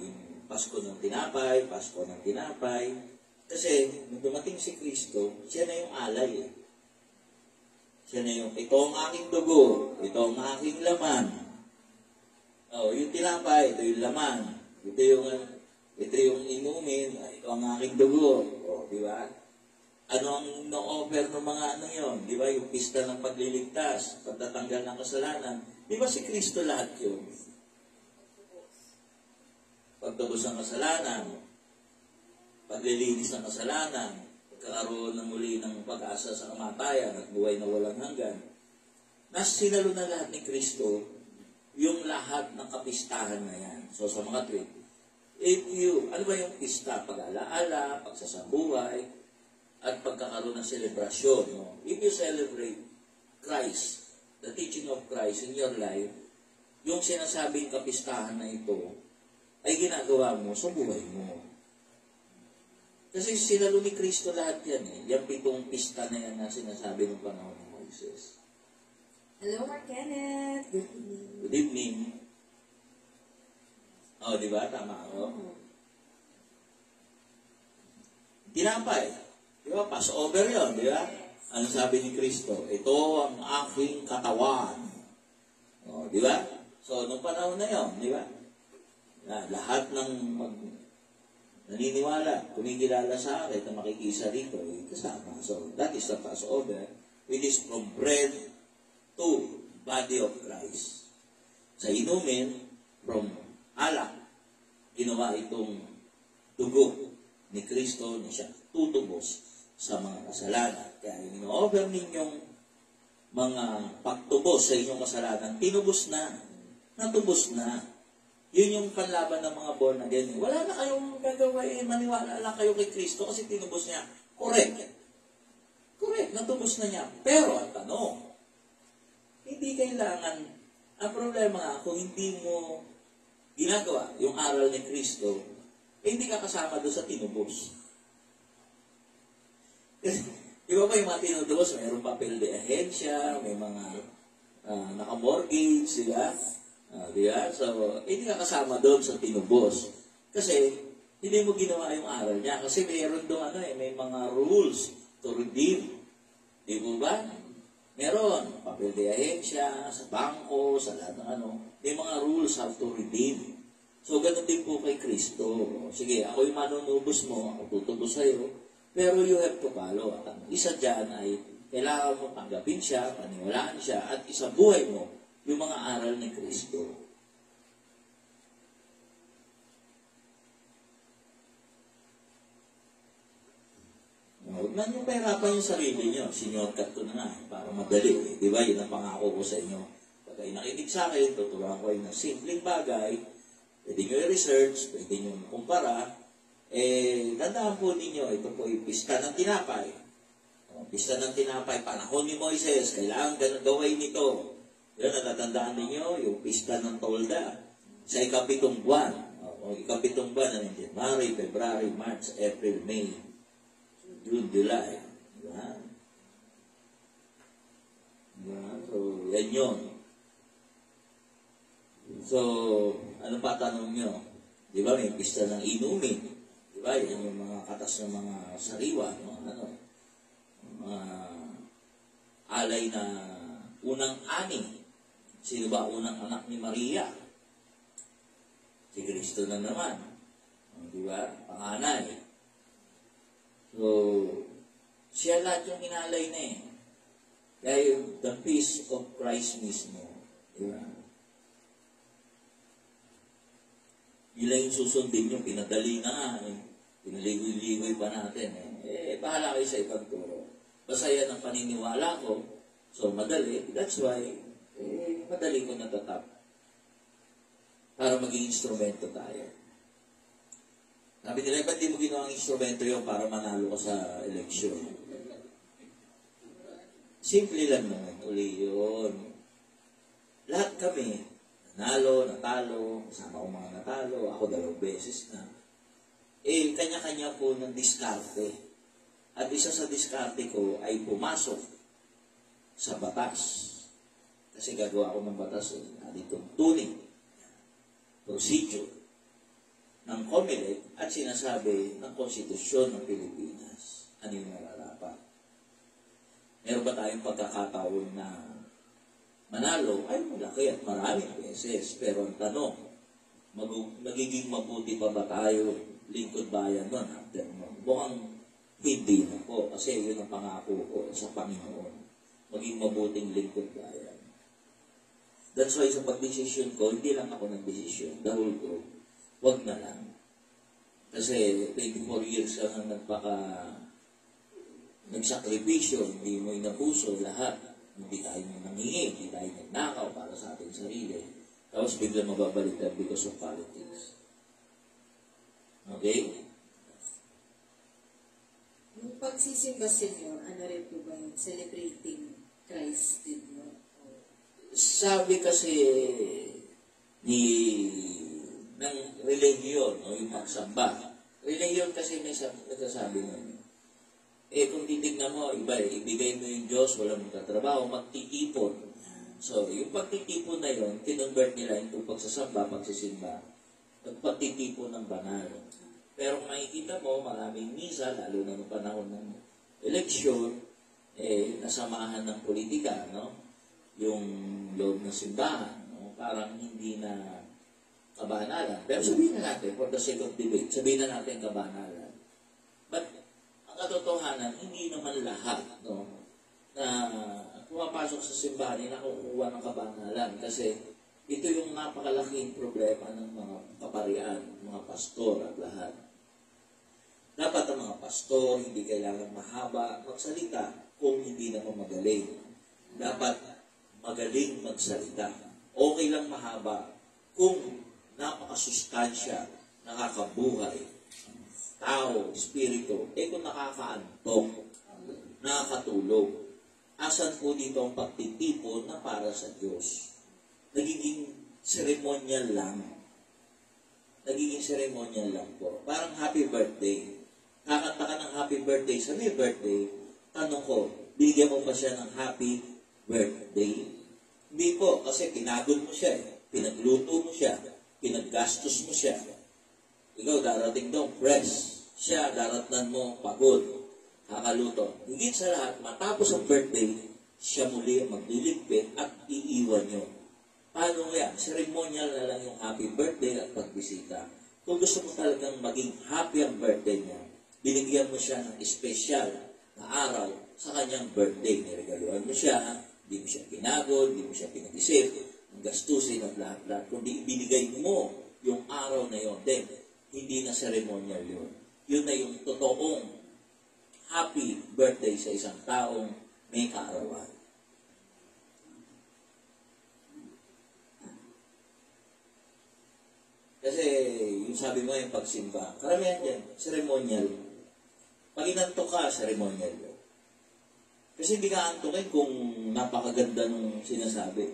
Yung Pasko ng tinapay, kasi nung dumating si Kristo, siya na yung alay. Siya na yung, ito ang aking dugo, ito ang aking laman. Yung tinapay, ito yung laman. Ito yung inumin, ito ang aking dugo. Di ba? Ano ang no-offer ng mga yun? Di ba? Yung pista ng pagliligtas, pagtatanggal ng kasalanan. Di ba si Kristo lahat yun? Pagtapos ng kasalanan, paglilinis ng kasalanan, pagkakaroon ng muli ng pag-asa sa kamatayan at buhay na walang hanggan, sinalo na lahat ni Kristo yung lahat ng kapistahan na yan. So sa mga tweet, ano ba yung pista? Pag-alaala, pagsasabuhay, at pagkakaroon ng selebrasyon. No? If you celebrate Christ, the teaching of Christ in your life, yung sinasabing kapistahan na ito, ay ginagawa mo sa buhay mo. Kasi sinalo ni Kristo lahat yan eh. Yung 7 pista na yan na sinasabi ng panahon ng Moises. Hello, Mark Kenneth. Good evening. Good evening. Oh, di ba? Tama ako. Tinapay. Di ba? Passover yun, di ba? Ano sabi ni Kristo? Ito ang aking katawan. Oh, di ba? So, nung panahon na yun, di ba? Lahat ng naniniwala, kumikilala sa akin na makikisa rito, kasama. So, that is the Passover, which is from bread to body of Christ. Sa inumin, from alak, ginawa itong dugo ni Kristo na siya tutubos sa mga kasalanan. Kaya yung ino-offer ninyong mga pagtubos sa inyong kasalanan, tinubos na, natubos na. Yun yung panlaban ng mga born again. Wala na kayong gagawin, maniwala lang kayo kay Kristo kasi tinubos niya. Correct. Correct, natubos na niya. Pero ang tanong, hindi kailangan, ang problema nga, kung hindi mo ginagawa yung aral ni Kristo, hindi ka kasama doon sa tinubos. Iba pa yung mga tinubos, mayroong papel de ahensya, may mga naka-mortgage, diba? Diba? So, hindi ka kasama doon sa tinubos. Kasi, hindi mo ginawa yung aral niya. Kasi mayroon doon may mga rules to redeem. Di ba? Meron, papel de ahensya, sa bangko, sa lahat ng may mga rules how to redeem. So, ganun din po kay Kristo. Sige, ako yung manunubos mo, ako tutubos sa'yo, pero you have to follow. At isa dyan ay, kailangan mo tanggapin siya, paniwalaan siya, at isabuhay mo yung mga aral ni Kristo. Huwag na nyo pahirapan yung sarili nyo. Sinyorkat ko na nga, para madali. Di ba? Yun ang pangako ko sa inyo. Pag kayo nakinig sa akin, tuturuan ko kayo ng simpleng bagay, pwede nyo i-research, pwede nyo kumpara, tandaan po ninyo, ito po yung pista ng tinapay. Pista ng tinapay, panahon ni Moises, kailangan gawin ito. Yan, natatandaan ninyo, yung pista ng tolda, sa ikapitong buwan. Ikapitong buwan, January, February, March, April, May, June, July. Yan. So, yan yun. So, ano pa tanong nyo? Di ba, may pista ng inumin. Di ba, yan yung mga katas ng mga sariwa, alay na unang ani. Sino ba unang anak ni Maria? Si Kristo na naman. Di ba? Panganay. So, siya lahat yung inalay na eh. Kaya yung the peace of Christ mismo. Di ba? Ilan yung susundin nyo, pinadali na nga eh. Pinaligoy-ligoy pa natin eh. Bahala kayo sa ibang turo. Basta yan ang paniniwala ko. So, madali. That's why, madali ko natatap. Para maging instrumento tayo. Sabi nila, ba't di mo ginawang instrumento yun para manalo ka sa eleksyon? Simple lang naman, uli yun. Lahat kami, nanalo, natalo, kasama ko mga natalo, ako 2 beses na. Kanya-kanya po ng diskarte. At isa sa diskarte ko ay pumasok sa batas. Kasi gagawa ko ng batas, dito tuning, procedure ng COMELEC at sinasabi ng konstitusyon ng Pilipinas. Ano yung nararapat? Meron ba tayong pagkakataon na manalo? Ay, malaki at maraming beses. Pero ang tanong, magiging mabuti pa ba tayo lingkod bayan nun? Mukhang hindi na po. Kasi yun ang pangako ko sa Panginoon. Maging mabuting lingkod bayan. That's why sa pagdesisyon ko, hindi lang ako nagdesisyon. The whole group. Wag na lang. Kasi 24 years ka nang nagsakripisyo, hindi mo inabuso lahat. Hindi tayo nangingi, hindi tayo nagnakaw para sa ating sarili. Tapos bigla mababaliktad because of politics. Okay? Yung pagsisimba senior, ano rin po ba yun? Celebrating Christ din yun? Sabi kasi ng religion, o yung pagsamba. Religion kasi may nagsasabi nun. Kung titignan mo, iba ibigay mo yung Diyos, walang magtatrabaho, magtitipon. So, yung pagtitipon na yun, kinonvert nila into pagsasamba, pagsisimba, pagtitipon ng banal. Pero kung makikita mo, maraming misa, lalo na noong panahon ng eleksyon, nasamahan ng politika, no? Yung loob ng simbahan, no? Parang hindi na kabanalan. Pero sabihin na natin, for the sake of debate, sabihin na natin kabanalan. But, ang katotohanan, hindi naman lahat, no, na pumapasok sa simbahan ay nakukuha ng kabanalan. Kasi ito yung napakalaking problema ng mga kaparian, mga pastor at lahat. Dapat ang mga pastor, hindi kailangan mahaba magsalita kung hindi naman magaling. Dapat magaling magsalita. Okay lang mahaba kung napakasustansya, nakakabuhay, tao, espiritu, kung nakakaantok, nakakatulog. Asan po dito ang pagtitipon na para sa Diyos? Nagiging ceremonial lang. Nagiging ceremonial lang po. Parang happy birthday. Kakanta ka ng happy birthday sa may birthday, tanong ko, bigyan mo ba siya ng happy birthday? Hindi po, kasi pinagod mo siya, pinagluto mo siya, pinaggastos mo siya. Ikaw darating doon, fresh. Siya, daratnan mo, pagod, kakaluto. Higit sa lahat, matapos ang birthday, siya muli magliligpit at iiwan nyo. Paano yan? Ceremonial na lang yung happy birthday at pagbisita. Kung gusto mo talagang maging happy ang birthday niya, binigyan mo siya ng espesyal na araw sa kanyang birthday. Niregaluhan mo siya, hindi mo siya pinagod, hindi mo siya pinag-isip, ang gastusin at lahat-lahat. Kundi ibinigay mo yung araw na yon, then hindi na ceremonial yun. Yun na yung totoong happy birthday sa isang taong may kaarawan. Kasi yung sabi mo yung pagsimba, karamihan yan, ceremonial. Pag inantok ka, ceremonial yun. Kasi hindi ka antokin kung napakaganda nung sinasabi.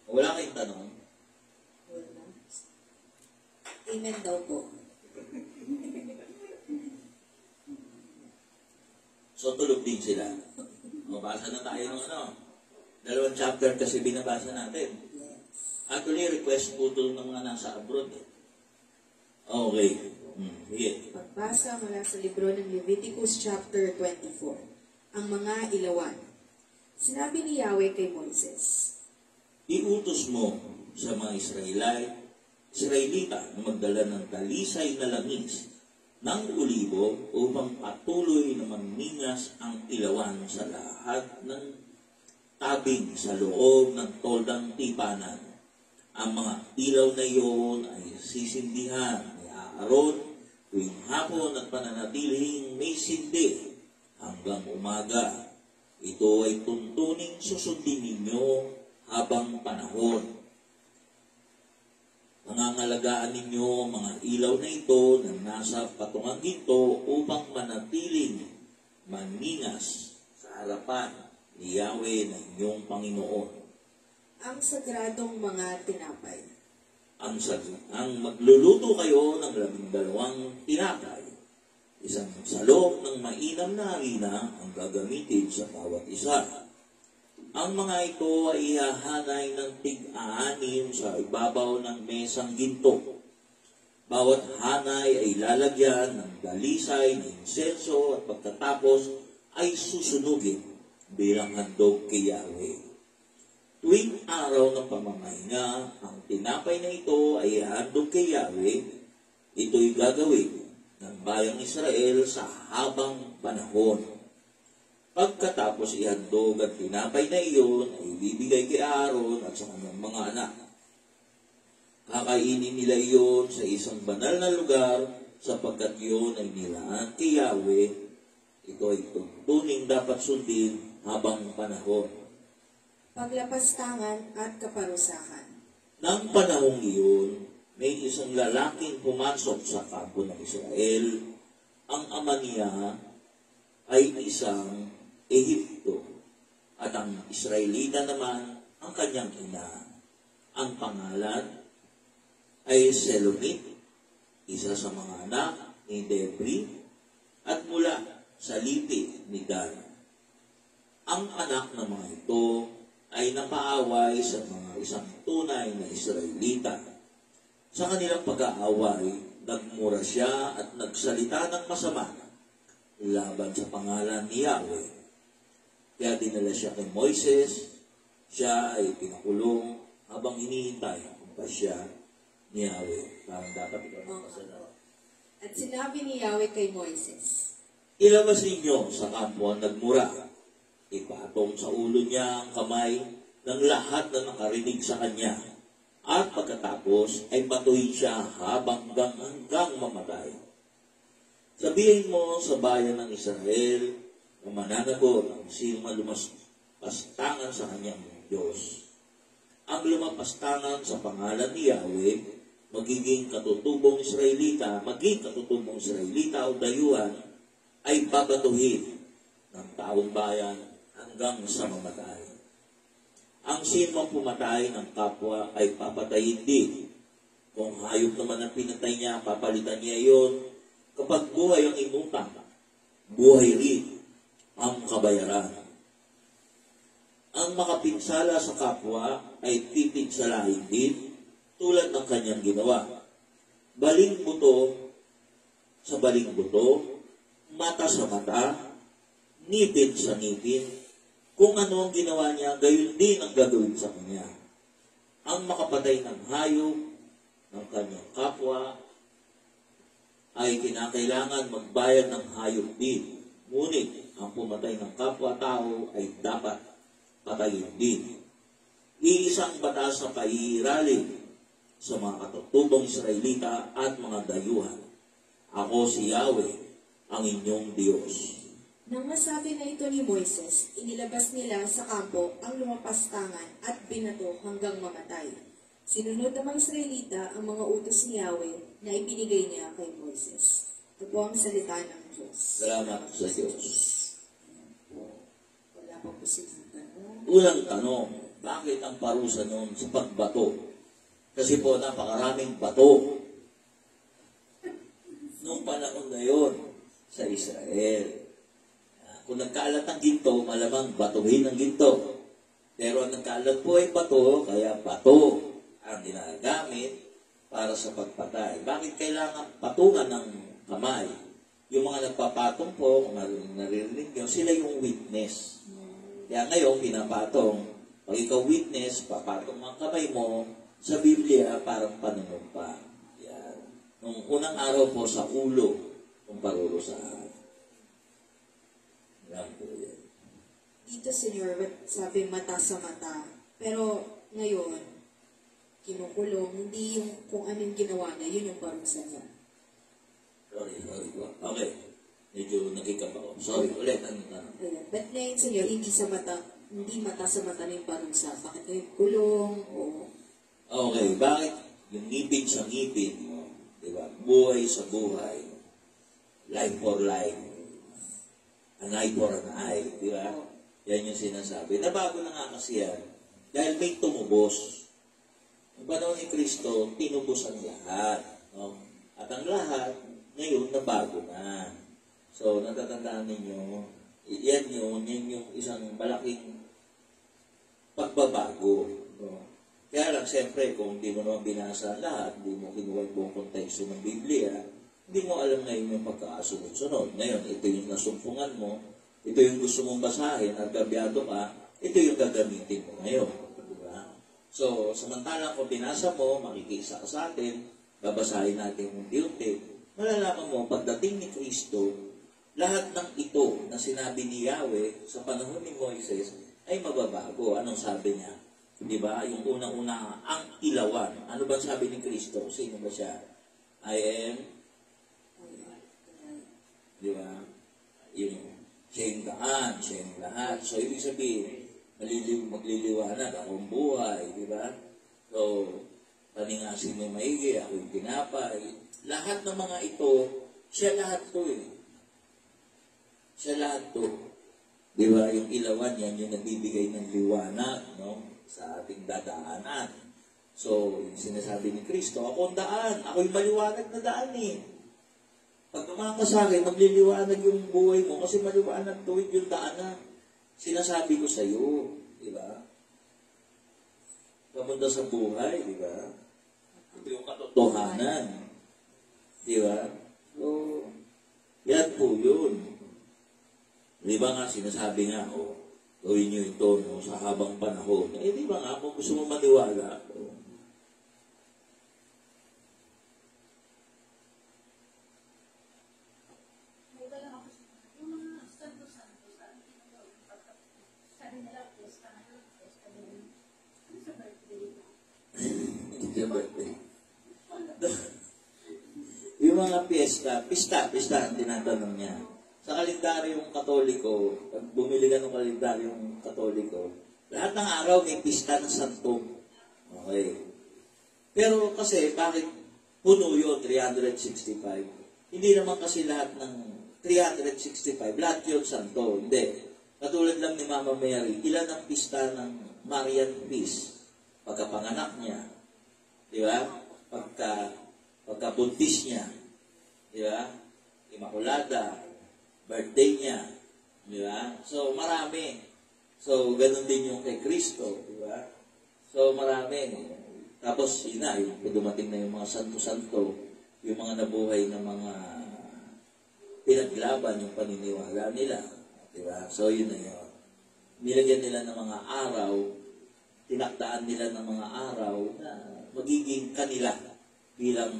Wala kayong tanong? Wala. Amen daw po. So, tulog din sila. Mabasa na tayo ng dalawang chapter kasi binabasa natin. Yes. Actually, request po ito ng mga nasa abroad. Okay. Sige. Pagbasa mula sa libro ng Leviticus chapter 24. Ang mga ilawan. Sinabi ni Yahweh kay Moises, Iutos mo sa mga Israelita na magdala ng talisay na langis ng olibo upang patuloy na magningas ang ilawan sa lahat ng tabing sa loob ng toldang tipanan. Ang mga ilaw na iyon ay sisindihan ni Aaron tuwing hapon at pananatiling may sindi hanggang umaga. Ito ay tuntuning susundin ninyo habang panahon. Pangangalagaan ninyo ang mga ilaw na ito na nasa patungang ginto upang manatiling maningas sa harapan ni Yahweh na inyong Panginoon. ang sagradong mga tinapay. Ang magluluto kayo ng 12 tinapay. Isang salok ng mainam na harina ang gagamitin sa bawat isa. Ang mga ito ay ihahanay ng tig-aanim sa ibabaw ng mesang ginto. Bawat hanay ay lalagyan ng dalisay ng insenso at pagkatapos ay susunugin bilang handog kay Yahweh. Tuwing araw ng pamamahinga, ang tinapay na ito ay handog kay Yahweh. Ito'y gagawin ng bayang Israel sa habang panahon. Pagkatapos ihandog ang tinapay na iyon, ay ibibigay kay Aaron at sa kanyang mga anak. Kakainin nila iyon sa isang banal na lugar sapagkat yun ay nilaan kay Yahweh. Ito ay tuntuning dapat sundin habang panahon. Paglapastangan at kaparusahan. Nang panahong iyon, may isang lalaking pumasok sa kampo ng Israel. Ang ama niya ay isang Ehipto at ang Israelita naman ang kanyang ina. Ang pangalan ay Selomit, isa sa mga anak ni Debri at mula sa lipi ni Dan. Ang anak ng mga ito ay napaaway sa mga isang tunay na Israelita. Sa kanilang pag-aaway, nagmura siya at nagsalita ng masama laban sa pangalan ni Yahweh. Kaya dinala siya kay Moises. Siya ay pinakulong habang hinihintay ang kumpasya ni Yahweh. Parang dapat ikaw magpasalamat. At sinabi ni Yahweh kay Moises, Ilabas ninyo sa kampo ang nagmura. Ipatong sa ulo niya ang kamay ng lahat na nakarinig sa kanya. At pagkatapos ay patuhin siya hanggang mamatay. Sabihin mo sa bayan ng Israel na mananagot ang sino lumapastangan sa kanyang Diyos. Ang lumapastangan sa pangalan ni Yahweh, maging katutubong Israelita o dayuhan, ay babatuhin ng taong bayan hanggang sa mamatay. Ang sinumang pumatay ng kapwa ay papatayin din. Kung hayop naman ang pinatay niya, papalitan niya iyon. Kapag buhay ang inutang, buhay rin ang kabayaran. Ang makapinsala sa kapwa ay pipinsalahin din tulad ng kanyang ginawa. Baling buto sa baling buto, mata sa mata, ngipin sa ngipin. Kung ano ang ginawa niya, gayon din ang gagawin sa kanya. Ang makapatay ng hayop ng kanyang kapwa ay kinakailangan magbayad ng hayop din. Ngunit ang pumatay ng kapwa-tao ay dapat patayin din. Iisang batas na paiiralin sa mga katutubong Israelita at mga dayuhan. Ako si Yahweh, ang inyong Diyos. Nang masabi na ito ni Moises, inilabas nila sa kampo ang lumapastangan at binato hanggang mamatay. Sinunod ng mga Israelita ang mga utos ni Yahweh na ibinigay niya kay Moises. Ito po ang salita ng Diyos. Salamat sa Diyos. Wala pa po silang tanong. Unang tanong, bakit ang parusa noon sa pagbato? Kasi po napakaraming bato noong panahon na yun sa Israel. Kung nagkaalat ng ginto, malamang batuhin ng ginto. Pero ang nagkaalat po ay bato, kaya bato ang ginagamit para sa pagpatay. Bakit kailangan patungan ng kamay? Yung mga nagpapatong po, kung naririnig nyo, sila yung witness. Kaya ngayon, pinapatong. Pag ikaw witness, papatong ang kamay mo, sa Biblia, parang panunumpa. Yan. Nung unang araw po sa ulo, kung parurusahan. Yan po yan. Dito, Senyor, sabi mata sa mata. Pero ngayon, kinukulong, hindi yung kung anong ginawa niya, yun yung parusa niya. Sorry. Okay. Medyo nagkikap ako. Sorry, ulit. Ano? Ayan. But ngayon, Senyor, hindi mata sa mata na yung parusa. Bakit ngayon kulong o... Okay, bakit? Yung ngipin sa ngipin, diba? Buhay sa buhay. Life for life. An eye for an eye, diba? Yan yung sinasabi. Nabago na nga kasi yan. Dahil may tumubos. Ang panahon ni Kristo, tinubos ang lahat. No? At ang lahat, ngayon, nabago na. So, natatandaan ninyo, yan yung isang malaking pagbabago. No? Kaya lang, siyempre, kung hindi mo naman binasa lahat, hindi mo kinuha yung buong konteksto ng Biblia, hindi mo alam ngayon yung pagkakasunod-sunod. Ngayon, ito yung nasumpungan mo, ito yung gusto mong basahin, at kabiyado ka, ito yung gagamitin mo ngayon. Diba? So, samantalang kung binasa mo, makikisa ka sa atin, babasahin natin yung unti-unti, malalaman mo, pagdating ni Kristo, lahat ng ito na sinabi ni Yahweh sa panahon ni Moises ay mababago. Anong sabi niya? Diba? Yung unang-una, ang ilawan. Ano ba sabi ni Kristo? Sino ba siya? I am Di ba? Yung siya yung daan, siya yung lahat. So, ibig sabihin, magliliwanag akong buhay, di ba? So, paningasin mo maigi, ako yung tinapay. Lahat ng mga ito, siya lahat to eh. Siya lahat to. Di ba? Yung ilawan yan, yung nagbibigay ng liwanag, no? Sa ating dadaanan. So, yung sinasabi ni Kristo, ako ang daan. Ako yung maliwanag na daan eh. Pag naman ka sa akin, magliliwanag yung buhay mo kasi maliwanag tuwid yung daan na sinasabi ko sa iyo. Di ba? Pamunta sa buhay, di ba? Ito yung katotohanan. Di ba? So, yan po yun. Di ba nga, sinasabi nga, gawin nyo ito no, sa habang panahon. Eh, di ba nga, kung gusto mo maniwala, yung mga pista ang tinatanong niya. Sa kalendaryong Katoliko, pag bumili ka ng kalendaryong Katoliko, lahat ng araw may pista ng santo. Okay. Pero kasi, bakit puno yun, 365? Hindi naman kasi lahat ng 365, lahat yun santo. Hindi. Katulad lang ni Mama Mary, ilan ang pista ng Marian Feast? Pagkapanganak niya. Di ba? Pagkabuntis niya. Di ba? Immaculada. Birthday niya. Di ba? So, marami. So, ganun din yung kay Kristo. Di ba? So, marami. Tapos, yun na, yung dumating na yung mga santo-santo, yung mga nabuhay na mga pinaglaban yung paniniwala nila. Di ba? So, yun na yun. Nilagyan nila ng mga araw, tinakdaan nila ng mga araw na magiging kanila bilang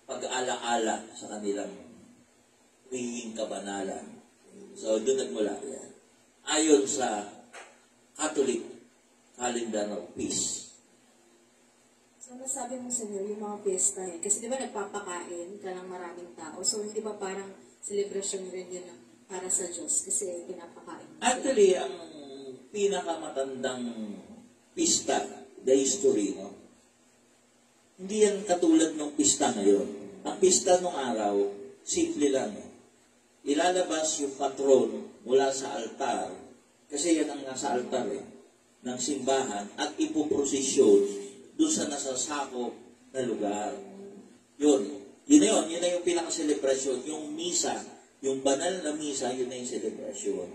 pag-aala-ala sa kanilang magiging kabanalan. So, doon nagmula yan. Ayon sa Catholic Calendar of Peace. So, nasabi mo sa inyo, yung mga piyesta eh. Kasi di ba nagpapakain ka ng maraming tao? So, hindi ba parang celebration rin yun para sa Diyos? Kasi pinapakain. Actually, ang pinakamatandang pista, the history, no? Hindi yan katulad ng pista ngayon. Ang pista nung araw, simple lang. Ilalabas yung patron mula sa altar, kasi yan ang nasa altar ng simbahan, at ipoprosesyon doon sa nasasakop na lugar. Yun na yung pinaka-celebration, yung misa, yung banal na misa, yun na yung celebration.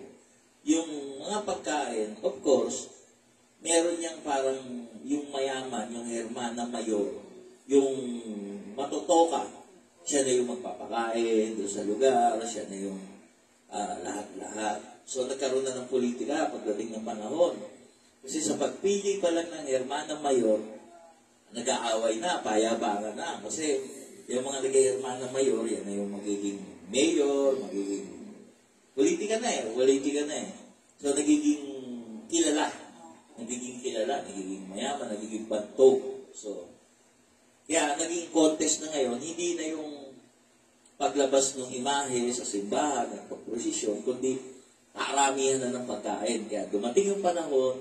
Yung mga pagkain, of course, meron niyang parang yung mayaman, yung hermana mayor, yung matotoka, siya na yung magpapakain doon sa lugar, siya na yung lahat-lahat. So, nagkaroon na ng politika pagdating ng panahon. Kasi sa pagpili pa lang ng hermana mayor, nag-aaway na, payabangan na. Kasi yung mga nag-hermana mayor, yan na yung magiging mayor, magiging politika na eh. So, nagiging kilala, nagiging mayaman, nagiging bantog. So, kaya naging contest na ngayon, hindi na yung paglabas ng imahe sa simbahan at pagprosesyon, kundi karamihan na ng pagkain. Kaya dumating yung panahon,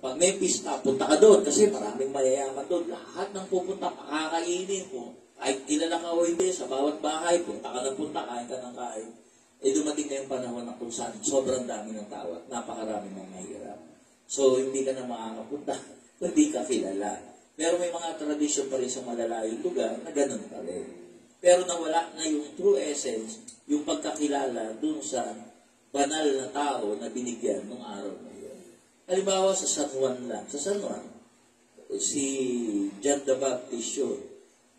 pag may pista, punta ka doon kasi maraming mayayaman doon. Lahat ng pupunta, pakakainin mo. Kahit kilala ka o hindi, sa bawat bahay, punta ka ng punta, kain ka ng kain. Eh dumating na yung panahon na kung saan sobrang dami ng tao at napakarami ng mahirap. So, hindi ka na makakapunta, hindi ka kilala. Pero may mga tradisyon pa rin sa malalayong lugar na ganun pa rin. Pero nawala na yung true essence, yung pagkakilala dun sa banal na tao na binigyan ng araw na yun. Halimbawa sa San Juan lang. Sa San Juan, si John the Baptist yun.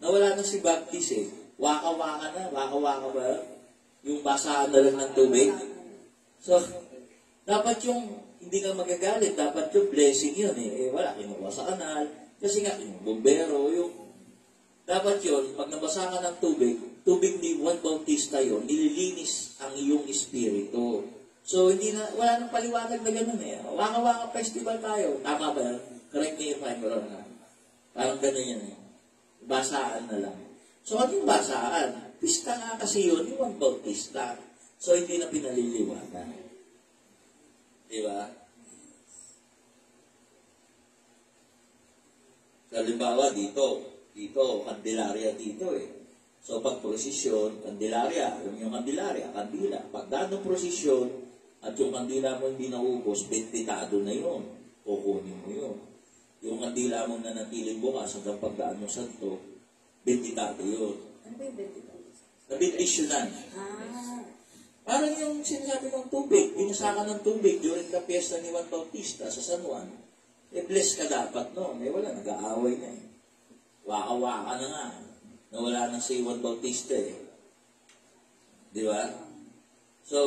Nawala na si Baptist eh. Waka-waka na. Waka-waka ba? Yung basahan na lang ng tubig. So, dapat yung hindi ka magagalit. Dapat yung blessing yun eh. Wala, kinuha sa kanal. Kasi nga, yung bumbero, yung dapat yun, pag nabasa ka ng tubig ni Juan Bautista yun, nililinis ang iyong espiritu. So, wala nang paliwanag na gano'n eh. Waka-waka festival tayo. Tama ba yan? Correct me if I'm wrong. Parang gano'n yan eh. Basaan na lang. So, ano yung basaan? Pista nga kasi yun, yung Juan Bautista. So, hindi na pinaliliwanag. Di ba? Halimbawa, dito, Candelaria dito eh. So, pag prosesyon, Candelaria, yung Candelaria, kandila. Pag dano prosesyon, at yung kandila mo hindi naubos, bentitado na yun. Kukunin mo yun. Yung kandila mo na natiling bukas hanggang pagdaan mo santo, bentitado yun. Ano ba yung 22? Nabintisyonan. Ah, Parang yung sinasabi ng tubig, binasakan ng tubig during the fiesta ni Juan Bautista sa San Juan. Eh, bless ka dapat noon. Eh, wala, nag-aaway na eh. Waka-waka na nga. Nawala na si Juan Bautista eh. Di ba? So,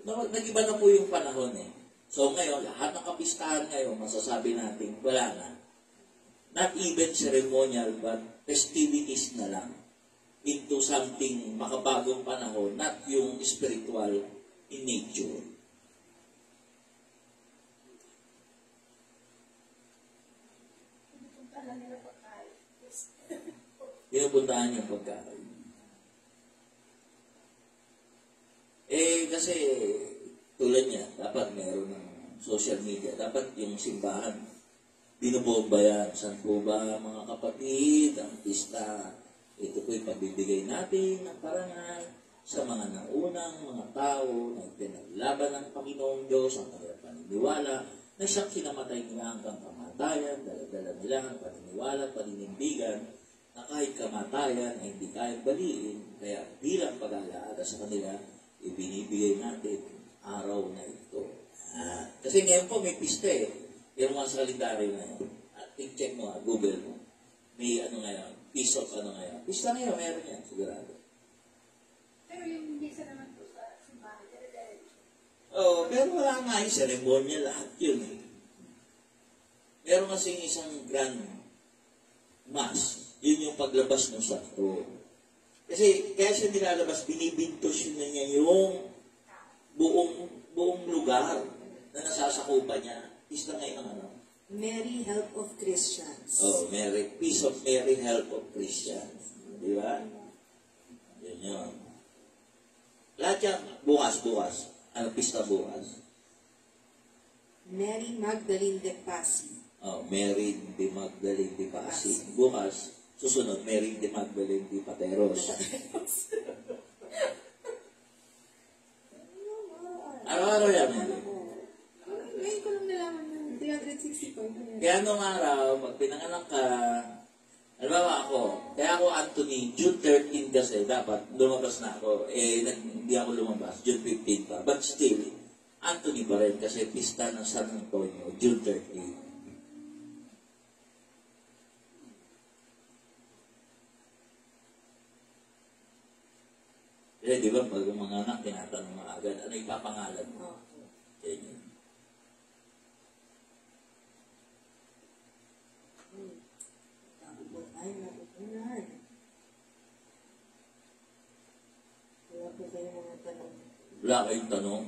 nag-iba na po yung panahon eh. So, ngayon, lahat ng kapistahan ngayon, masasabi natin, wala na. Not even ceremonial, but festivities na lang. Into something makabagong panahon, not yung spiritual in nature. Pinupuntahan yung pagkain. Eh, kasi tulad niya, dapat meron ng social media. Dapat yung simbahan, binubomba yan. Saan po ba mga kapatid, ang pista, ito po'y pabibigay natin ng parangal sa mga naunang mga tao na pinaglaban ng Panginoong Diyos ang kanilang paniniwala na siyang kinamatay nila hanggang kamatayan, dala-dala nila ang paniniwala at paninindigan na kahit kamatayan ay hindi kayang baliin, kaya bilang pag-alaala sa kanila, ibinibigay natin araw na ito. Kasi ngayon po may pista eh. Yung mga sa kalendaryo na yun. At check mo, Google mo. May ano ngayon, piece of ano ngayon. Pista ngayon, meron yan, sigurado. Pero yung misa naman po sa simbahan, Oo, pero wala nga yung seremonya, lahat yun eh. Meron kasi isang grand mass. Yun yung paglabas ng santo. Kasi kaya siya nilalabas, binibintos yun na niya yung buong lugar na nasasakupan niya. Pista ngayon ang ano? Mary, Help of Christians. Oh, Mary, Peace of Mary, Help of Christians. Di ba? Yan yun. Lahat yan, bukas. Ano pista bukas? Mary Magdalene de Pasi. Oh, Mary de Magdalene de Pasi. Bukas, susunod, Mary de Magdalene de Pateros. Araw-araw yan. Ngayon ko lang nalaman ng 365. Kaya nung araw, pag pinanganak ka, halimbawa ako, kaya ako Anthony, June 13 kasi, dapat lumabas na ako. Eh, hindi ako lumabas, June 15 pa. But still, Anthony pa rin kasi pista ng San Antonio, June 13. Eh, di ba, pag mga anak, tinatanong mo agad, ano ipapangalan mo? Ganyan. Ay, nakukunan. Wala po kayo mga tanong. Wala kayong tanong.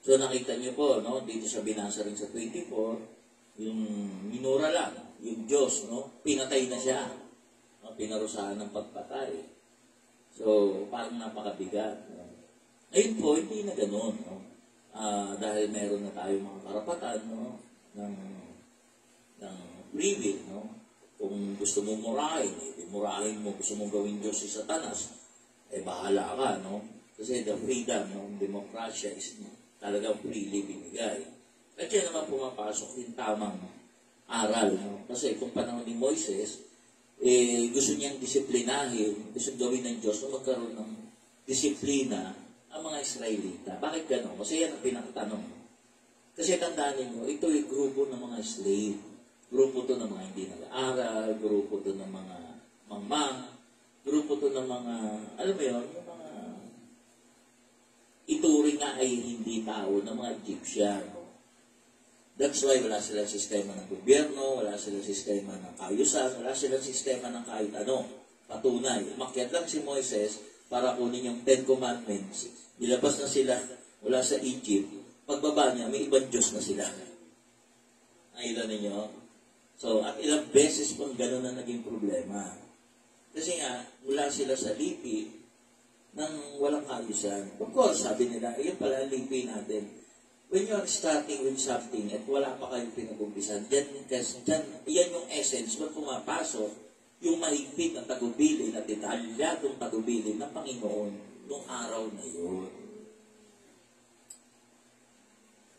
So nakita niyo po, no, dito sa binasa rin sa 24, yung minura lang, yung Diyos, no, pinatay na siya. No, pinarusahan ng pagpatay. So, parang napakabigat. No? Ngayon po, hindi na gano'n. No? Dahil meron na tayo mga karapatan, no, ng free will, no? Kung gusto mo murahin, murahin mo, gusto mong gawin Diyos si Satanas, eh bahala ka, no? Kasi the freedom, no, demokrasya is talagang freely binigay. At yan naman pumapasok yung tamang aral, no? Kasi kung panahon ni Moises, eh, gusto niyang disiplinahin, gusto gawin ng Diyos na magkaroon ng disiplina ang mga Israelita. Bakit gano'n? Kasi yan ang pinakatanong. Kasi tandaan niyo, ito ay grupo ng mga slave. Grupo to ng mga hindi nag-aaral, grupo to ng mga mangmang, grupo to ng mga, alam mo yun, yung mga ituring nga ay hindi tao ng mga Egyptian. That's why wala silang sistema ng gobyerno, wala silang sistema ng kaayusan, wala silang sistema ng kahit ano, patunay. Umakyat lang si Moises para kunin yung 10 Commandments. Nilabas na sila mula sa Egypt. Pagbaba niya, may ibang Diyos na sila. Nakita ninyo? So, at ilang beses pang gano'n na naging problema. Kasi nga, mula sila sa lipi ng walang kaayusan. Of course, sabi nila, yun pala ang lipi natin. When you're starting with something at wala pa kayong pinag-umpisan, yan yung essence kung pumapasok yung mahigpit na tagubilin at detalyadong tagubilin ng Panginoon noong araw na yun.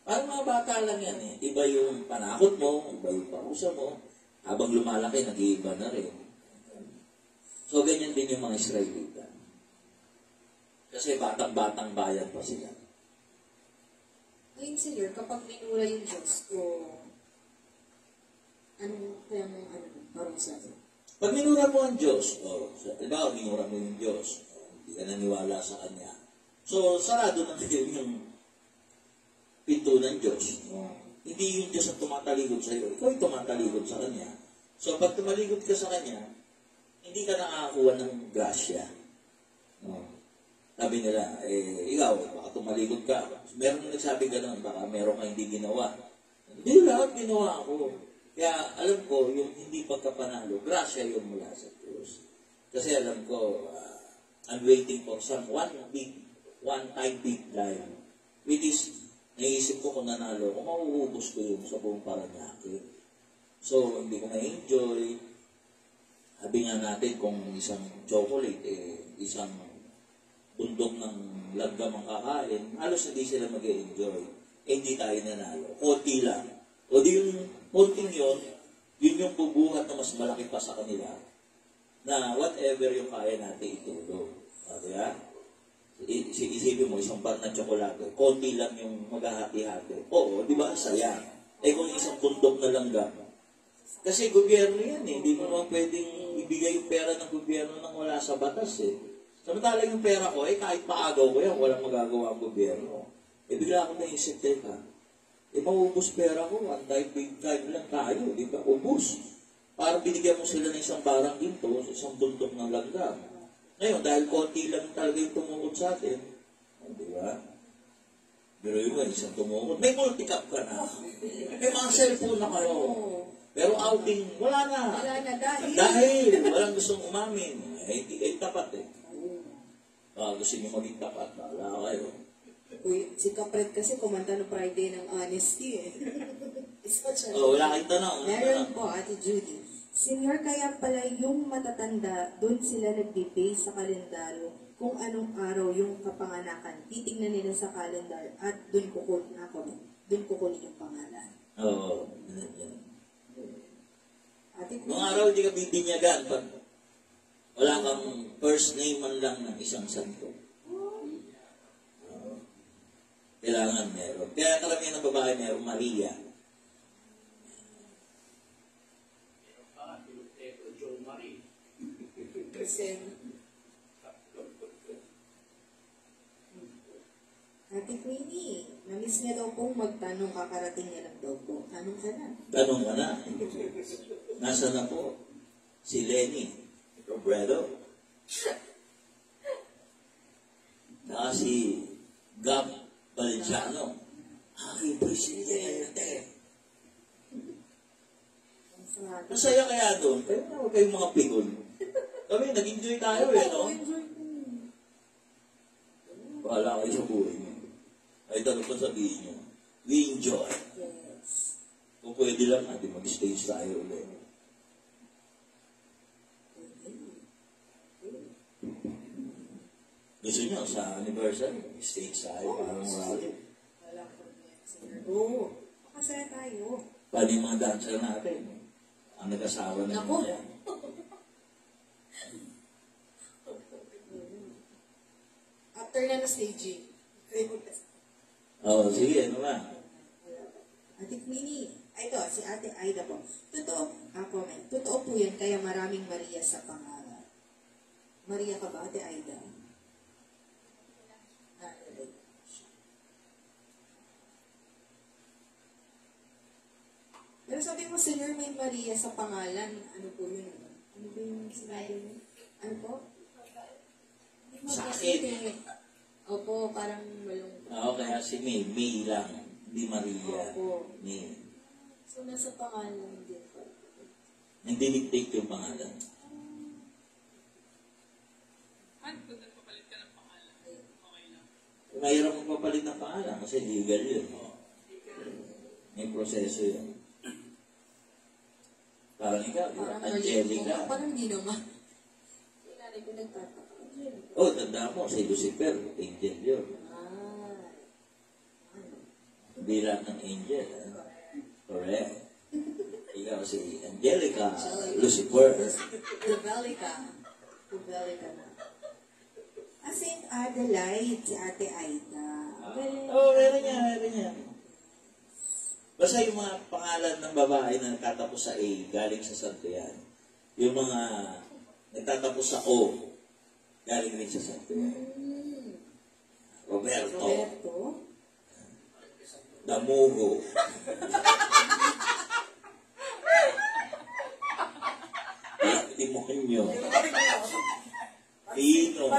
Parang mga bata lang yan eh. Iba yung panakot mo, iba yung parusa mo. Habang lumalaki, nag-iiba na rin. So, ganyan din yung mga Israelita. Kasi batang-batang bayan pa sila. Ngayon, Senyor, kapag minura yung Diyos, o anong kaya mo, parusa? Pag minura mo ang Diyos, diba, minura mo yung Diyos, hindi ka naniwala sa Kanya. So, sarado na kayo yung pinto ng Diyos. Hindi yung Diyos ang tumatalikod sa iyo, ikaw yung tumatalikod sa Kanya. So, pag tumalikod ka sa Kanya, hindi ka nakakakuha ng grasya. Sabi nila, ikaw, baka tumalikod ka. Meron na nagsabi ka lang, baka meron ka hindi ginawa. Hindi, lahat ginawa ako. Kaya alam ko, yung hindi pagkapanalo, grasya yung mula sa Diyos. Kasi alam ko, I'm waiting for some one-time big line. Which is, naisip ko kung nanalo, kung mauubos ko yung sa buong Paranaque. So, hindi ko na-enjoy. Sabi nga natin, kung isang chocolate, isang bundok ng langgam ang kakain, halos hindi sila mag-enjoy. Hindi tayo nanalo. Konti lang. O di yung konting yun yung bubuhat na mas malaki pa sa kanila na whatever yung kaya natin itulong. Kaya, isipin mo, isang bar na tsokolate, konti lang yung maghahati-hati. Oo, di ba? Saya. Kung isang bundok na langgam. Kasi gobyerno yan eh. Hindi mo naman pwedeng ibigay yung pera ng gobyerno nang wala sa batas eh. Samantala yung pera ko, kahit paagaw ko yan, walang magagawa ang gobyerno. Bigla ako naisip, teka, maubos pera ko, one time, big time lang tayo, di ba? Ubus. Para binigyan mo sila ng isang barang ginto, isang bundok ng langgam. Ngayon, dahil konti lang talaga yung tumukod sa atin, di ba? Pero yun, isang tumukod, may multi-cap ka na. May mga cellphone na kayo. Pero outing, wala na. Wala na Dahil walang gustong umamin. Hindi tapat eh. Gusto niyo maging tapat, wala kayo. Uy, si Kapred kasi kumanta ng Friday ng Honesty eh. Wala kayong tanong. Meron po, Ate Judy. Senior, kaya pala yung matatanda, doon sila nag-debate sa kalendaryo kung anong araw yung kapanganakan. Titignan nila sa kalendar at doon kukunin yung pangalan. Oo. Ate Nung araw, hindi ka bibinyagan pag wala kang first name man lang ng isang santo. Kailangan meron. Kaya karamihan ng babae meron Maria. Meron pa nga, Pilotero, Joe Marie. Kasi, Ate Queenie, namiss niya daw pong magtanong, kakarating niya lang daw po. Tanong ka na. Tanong ka na. Nasa na po? Si Lenny Robredo. Naka si Gab Valenciano. Aking presidente. Masaya kaya doon. Kaya huwag kayong mga pikon. Kami, nag-enjoy tayo eh, no? Bahala kayo sa buhay niyo. Ay, tanong ko sabihin niyo. We enjoy. Yes. Kung pwede lang natin mag-stage tayo ulit. Gusto niyo sa anniversary, stage tayo, parang rally. Walang problema, sir. Oo. Makasaya tayo. Paano yung mga dancer natin? Ang nag-asawa na Naku. yan. After na na staging. Sige, ano ba? Ate Queenie, ito, si Ate Aida po. Totoo po yan, kaya maraming Maria sa pangalan. Maria ka ba, Ate Aida? Pero sabi mo, Senyor, may Maria sa pangalan. Ano po yun? Ano ba yung sinabi mo? Ano po? Sakit. Opo, parang malungkot. Kaya si May lang. Hindi Maria. Opo. May. So, nasa pangalan din po. Nagdidictate yung pangalan. mahirap magpapalit ng pangalan kasi legal yun. May proseso yun. Parang ikaw, Angelica. Parang di naman. Kailangan ko nagtataka. Oh, tanda mo, si Lucifer, angel yun. Hindi lang ng angel. Correct. Ikaw si Angelica, Lucifer. Develica na. Saint Adelaide, si Ate Aida. Meron niya. Basta yung mga pangalan ng babae na nagtatapos sa A, galing sa santo yan. Yung mga nagtatapos sa O, galing rin sa santo yan. Roberto. Damugo. Timonyo. Pino.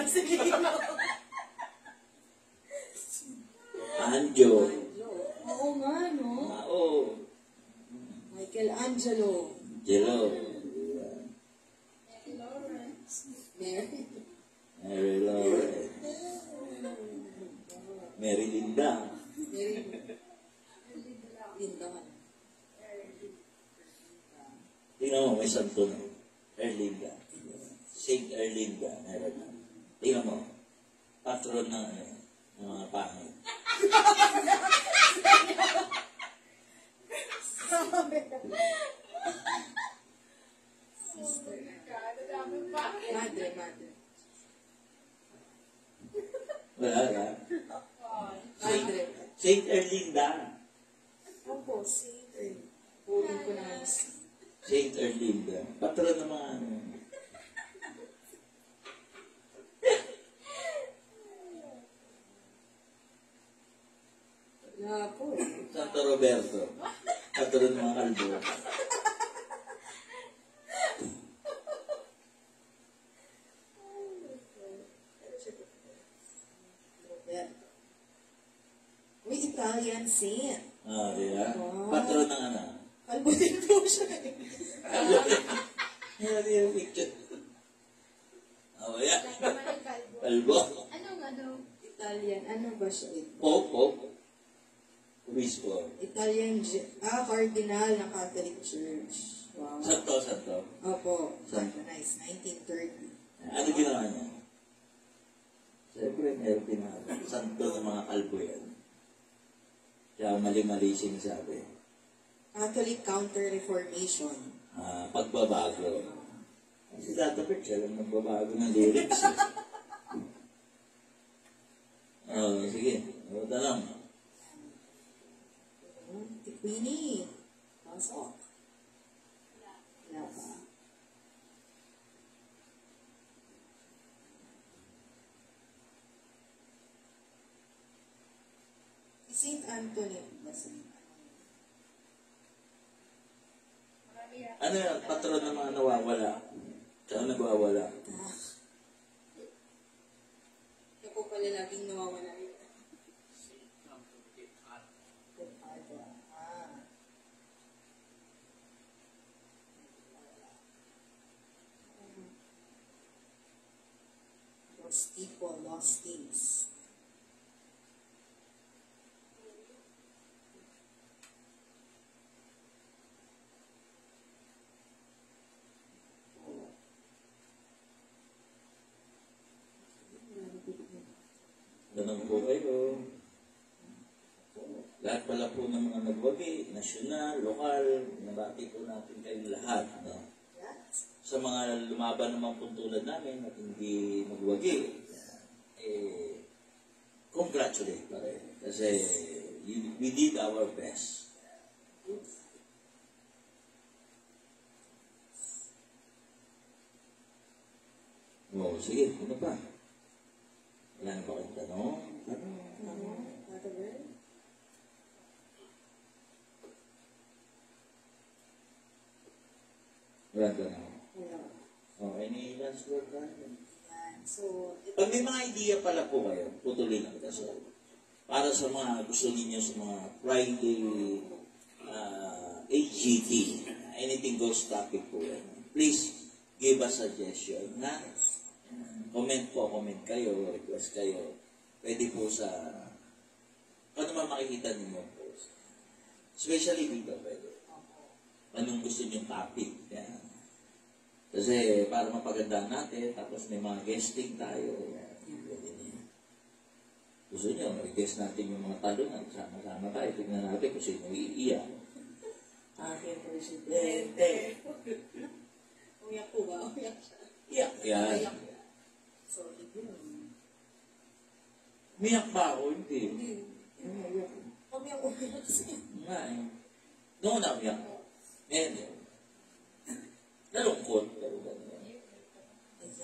Anjo. Oo nga, no? Oo. Michelangelo. Jelo. Mary. Mary Lawrence. Mary Linda. Lindahan. Tingnan mo, may santo na. Erlinda. Saint Erlinda. Meron na. Tingnan mo. Patron ng mga pangit. Madre. Wala na. Madre. Saint Erlinda. Opo, Saint Ernie. Huling ko na isa. Saint Erlinda. Patron ng mga ano. Wala po eh. Santo Roberto. Patron ng mga kalbo. Roberto. Uy, Italian saint. Di ba? Patron ng ano. Kalbo din po siya eh. Hindi yung picture. Yeah. Kalbo. Kalbo. Ano? Italian, ano ba siya eh? Pope. Obispo. Italian, cardinal ng Catholic Church. Wow. Santo. Opo, Santo. nice, 1930. Ano ginawa niya? Siyempre, meron tinawag. Santo ng mga kalbo yan. Kaya mali-mali sinasabi. Catholic Counter-Reformation. Pagbabago. Si Tata Bert, siya lang nagbabago ng lyrics. Sige. Tanong. Queenie. Pasok. Wala pa. Si Saint Anthony. Ano yung patron ng mga nawawala? Saan nagwawala? Kaya po pala laging nawawala yun. Those people lost things. Ganun po kayo. Lahat pala po ng mga nagwagi, nasyonal, lokal, nabati po natin kayong lahat. No? Sa mga lumaban naman po tulad namin at hindi magwagi, congratulate pa rin. Kasi we did our best. Sige, ano pa? Wala na ba kayong tanong? Wala na tanong. Any last word ka? So, Pag may mga idea pala po kayo, putulin lang kasi. Para sa mga gusto ninyo sa mga Friday AGT, anything goes topic po yan. Please, give us suggestion. Comment kayo, request kayo. pwede po sa, ano man makikita ninyo po. Especially dito, pwede. Anong gusto niyong topic? Yan. Kasi para mapagandaan natin, tapos may mga guesting tayo. Yan. Pwede niya. Gusto niyo, i-guest natin yung mga talungan. Sama-sama tayo. Tignan natin kung sino iiyak. Aking presidente. Umiyak po ba? Umiyak siya. Iyak. Yan. Umiyak. Sorry yun. Umiyak ba ako? Hindi. Umiyak siya. Nga eh. Noon na umiyak. Ngayon yun. Nalungkot.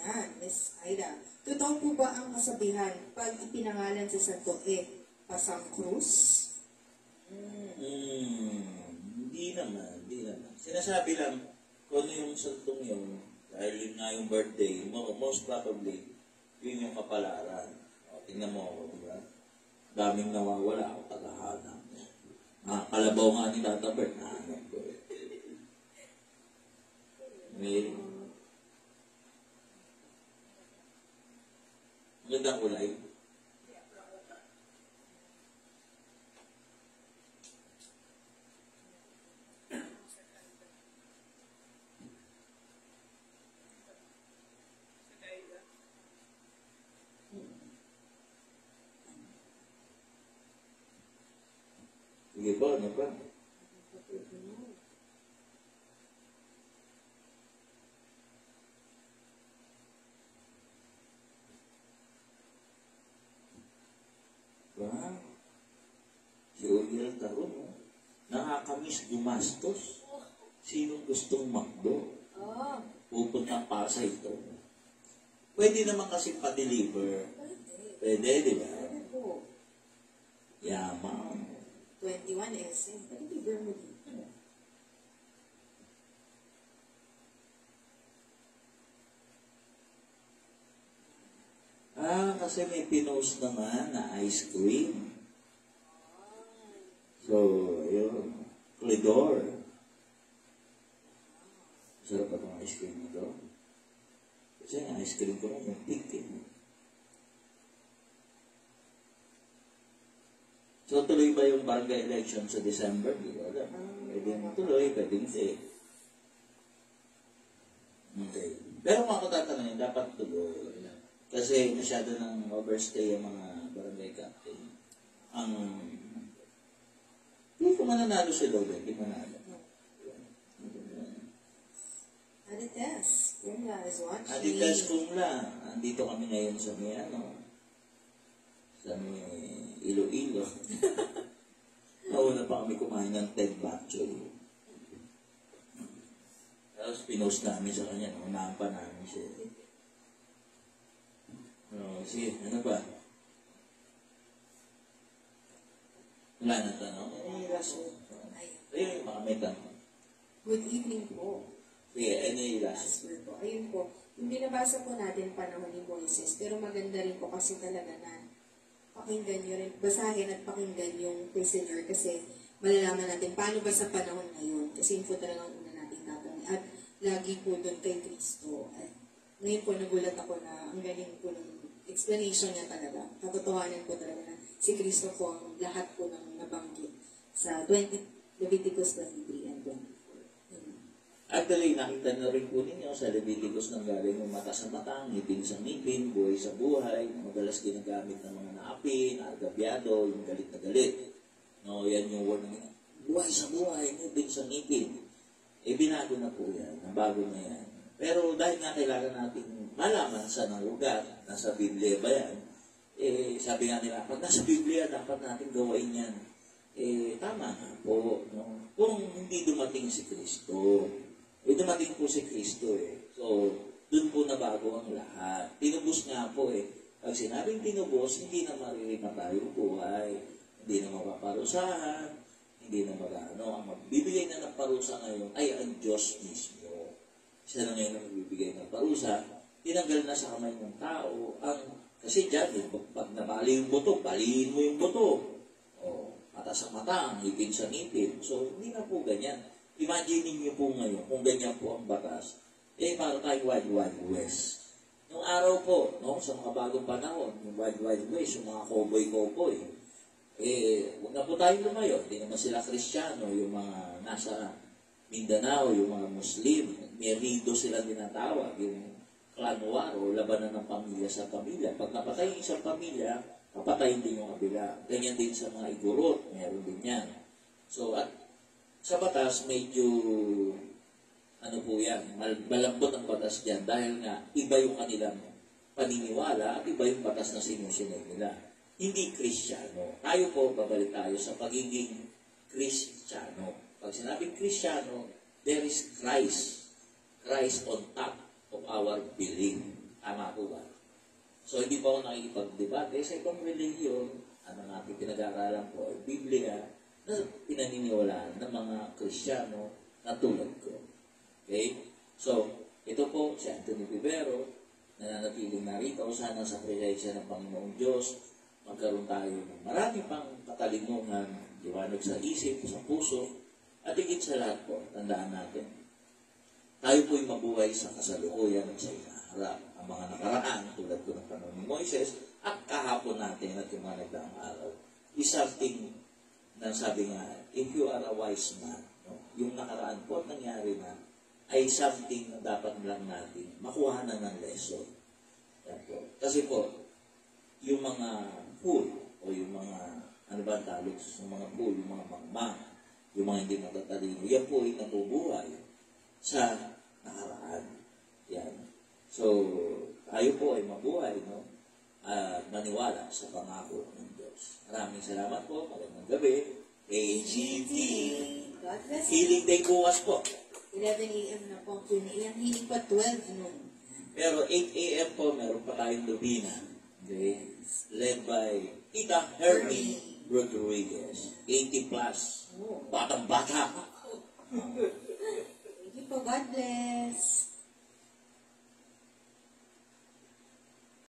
Ayan, Miss Aida. Totoo po ba ang kasabihan, pag ipinangalan sa santo, pasang krus? Hindi naman. Sinasabi lang, kung ano yung santong yun, dahil yun nga yung birthday, most probably, yun yung kapalaran. O, tingnan mo ako, di ba? Daming nawawala ako, tagahanap. Kalabaw nga ni Tata Bert, nahanap ko. May magandang kulay. Sige po, ano pa? Wow. Si Uriel Taron, no? Nakakamiss gumastos. Sinong gustong McDo? Pupunta pa sa ito. Pwede naman kasi pa-deliver. Pwede, di ba? Pwede po. Yaman. 21 SM. Pwede mo dito. Kasi may pinost naman na ice cream. So, yun. Clidor. Sarap ba itong ice cream nito? Kasi ang ice cream ko lang yung pink eh. So, tuloy ba yung barangay election sa December? Hindi ko alam. Pwede mo tuloy, pwede hindi. Okay. Pero kung ako tatanungin, dapat tuloy. Kasi masyado nang overstay ang mga barangay captain. Hindi ko mananalo si Lola, hindi manalo. Adidas, kung is watching. Adidas kung lang. Andito kami ngayon sa may sa may Iloilo. Nauna pa kami kumain ng Ted Batchoy. Tapos pinost namin sa kanya, naunahan pa namin siya. Sige, ano ba? Wala na tanong. Last one. Ayun, baka may tanong. Good evening po. Sige, ano yung last? Last word po. Ayun po. Yung binabasa po natin panahon ni Moises, pero maganda rin po kasi talaga na pakinggan nyo rin, basahin at pakinggan yung prisoner kasi malalaman natin paano ba sa panahon ngayon. Kasi yun po talaga ang una natin tatanungin. At lagi po doon kay Kristo. At ngayon po nagulat ako na ang galing po ng explanation niya talaga. Katotohanan po talaga na si Kristo po ang lahat po ng nabanggit sa Leviticus 23 and 24. Actually, nakita na rin po ninyo sa Leviticus ng galing yung mata sa mata, ngipin sa ngipin, buhay sa buhay, madalas ginagamit ng mga naapi, agabyado, yung galit na galit. No, yan yung word ng buhay sa buhay, ngipin sa ngipin. Binago na po yan, nabago na yan. Pero dahil nga kailangan natin malaman sa ng lugar, nasa Biblia ba yan, sabi nga nila, pag nasa Biblia, dapat natin gawain yan. Tama nga po, no? Kung hindi dumating si Kristo, dumating po si Kristo So, dun po nabago ang lahat. Tinubos nga po Pag sinabing tinubos, hindi na maririmatay yung buhay. Hindi na mapaparusahan, hindi na ang magbibigay na ng parusa ngayon ay ang Diyos mismo. Siya na ngayon ang magbibigay ng parusa, tinanggal na sa kamay ng tao kasi dyan, pag nabali yung buto, balihin mo yung buto. Mata sa mata, ngipin sa ngipin. So, hindi na po ganyan. Imagine niyo po ngayon, kung ganyan po ang batas, para tayong wild west. Nung araw po, no, sa mga bagong panahon, yung Wild Wild West, yung mga cowboy-cowboy, huwag na po tayong lumayo. Hindi naman sila Kristiyano, yung mga nasa Mindanao, yung mga Muslim, merido sila tinatawag, yung clan war o labanan ng pamilya sa pamilya. Pag napatay yung isang pamilya, papatayin din yung kabila. Ganyan din sa mga igorot, meron din yan. So, at sa batas, medyo, ano po yan, malambot ang batas dyan dahil nga iba yung kanilang paniniwala at iba yung batas na sinusunod nila. Hindi Kristiyano. Tayo po, babalik tayo sa pagiging Kristiyano. Pag sinabing Kristiyano, there is Christ. Christ on top of our belief. Tama po ba? So, hindi pa ako nakikipag-debate sa ibang religiyon. Ang ating pinag-aaralan po ay Biblia na pinaniniwalaan ng mga Kristiyano na tulad ko. Okay? So, ito po si Anthony Vivero, nananatiling narito. Sana sa presensya ng Panginoong Diyos, magkaroon tayo ng marami pang katalinuhan, liwanag sa isip, sa puso, at higit sa lahat po, tandaan natin, tayo po'y mabuhay sa kasalukuyan at sa inaharap. Ang mga nakaraan, tulad ko ng panahon ni Moises, at kahapon natin at yung mga nagdaang araw, is something na sabi nga, if you are a wise man, no, yung nakaraan po at nangyari na, ay something na dapat lang natin makuhanan ng lesson. Yan po. Kasi po, yung mga fool, o yung mga, ano ba ang tawag, yung mga fool, yung mga mangmang, yung mga hindi matatalino, yan po ay nabubuhay sa nakaraan. Yan. So, tayo po ay mabuhay, no? At maniwala sa pangako ng Diyos. Maraming salamat po. Magandang gabi. AGT. God bless you. Healing Day bukas po. 11 a.m. na po. Ang hiling pa 12 noon. Pero 8 a.m. po, meron pa tayong Lubina. Okay? Led by Tita Hermie Rodriguez. 80 plus. Batang-bata. Thank you po. God bless.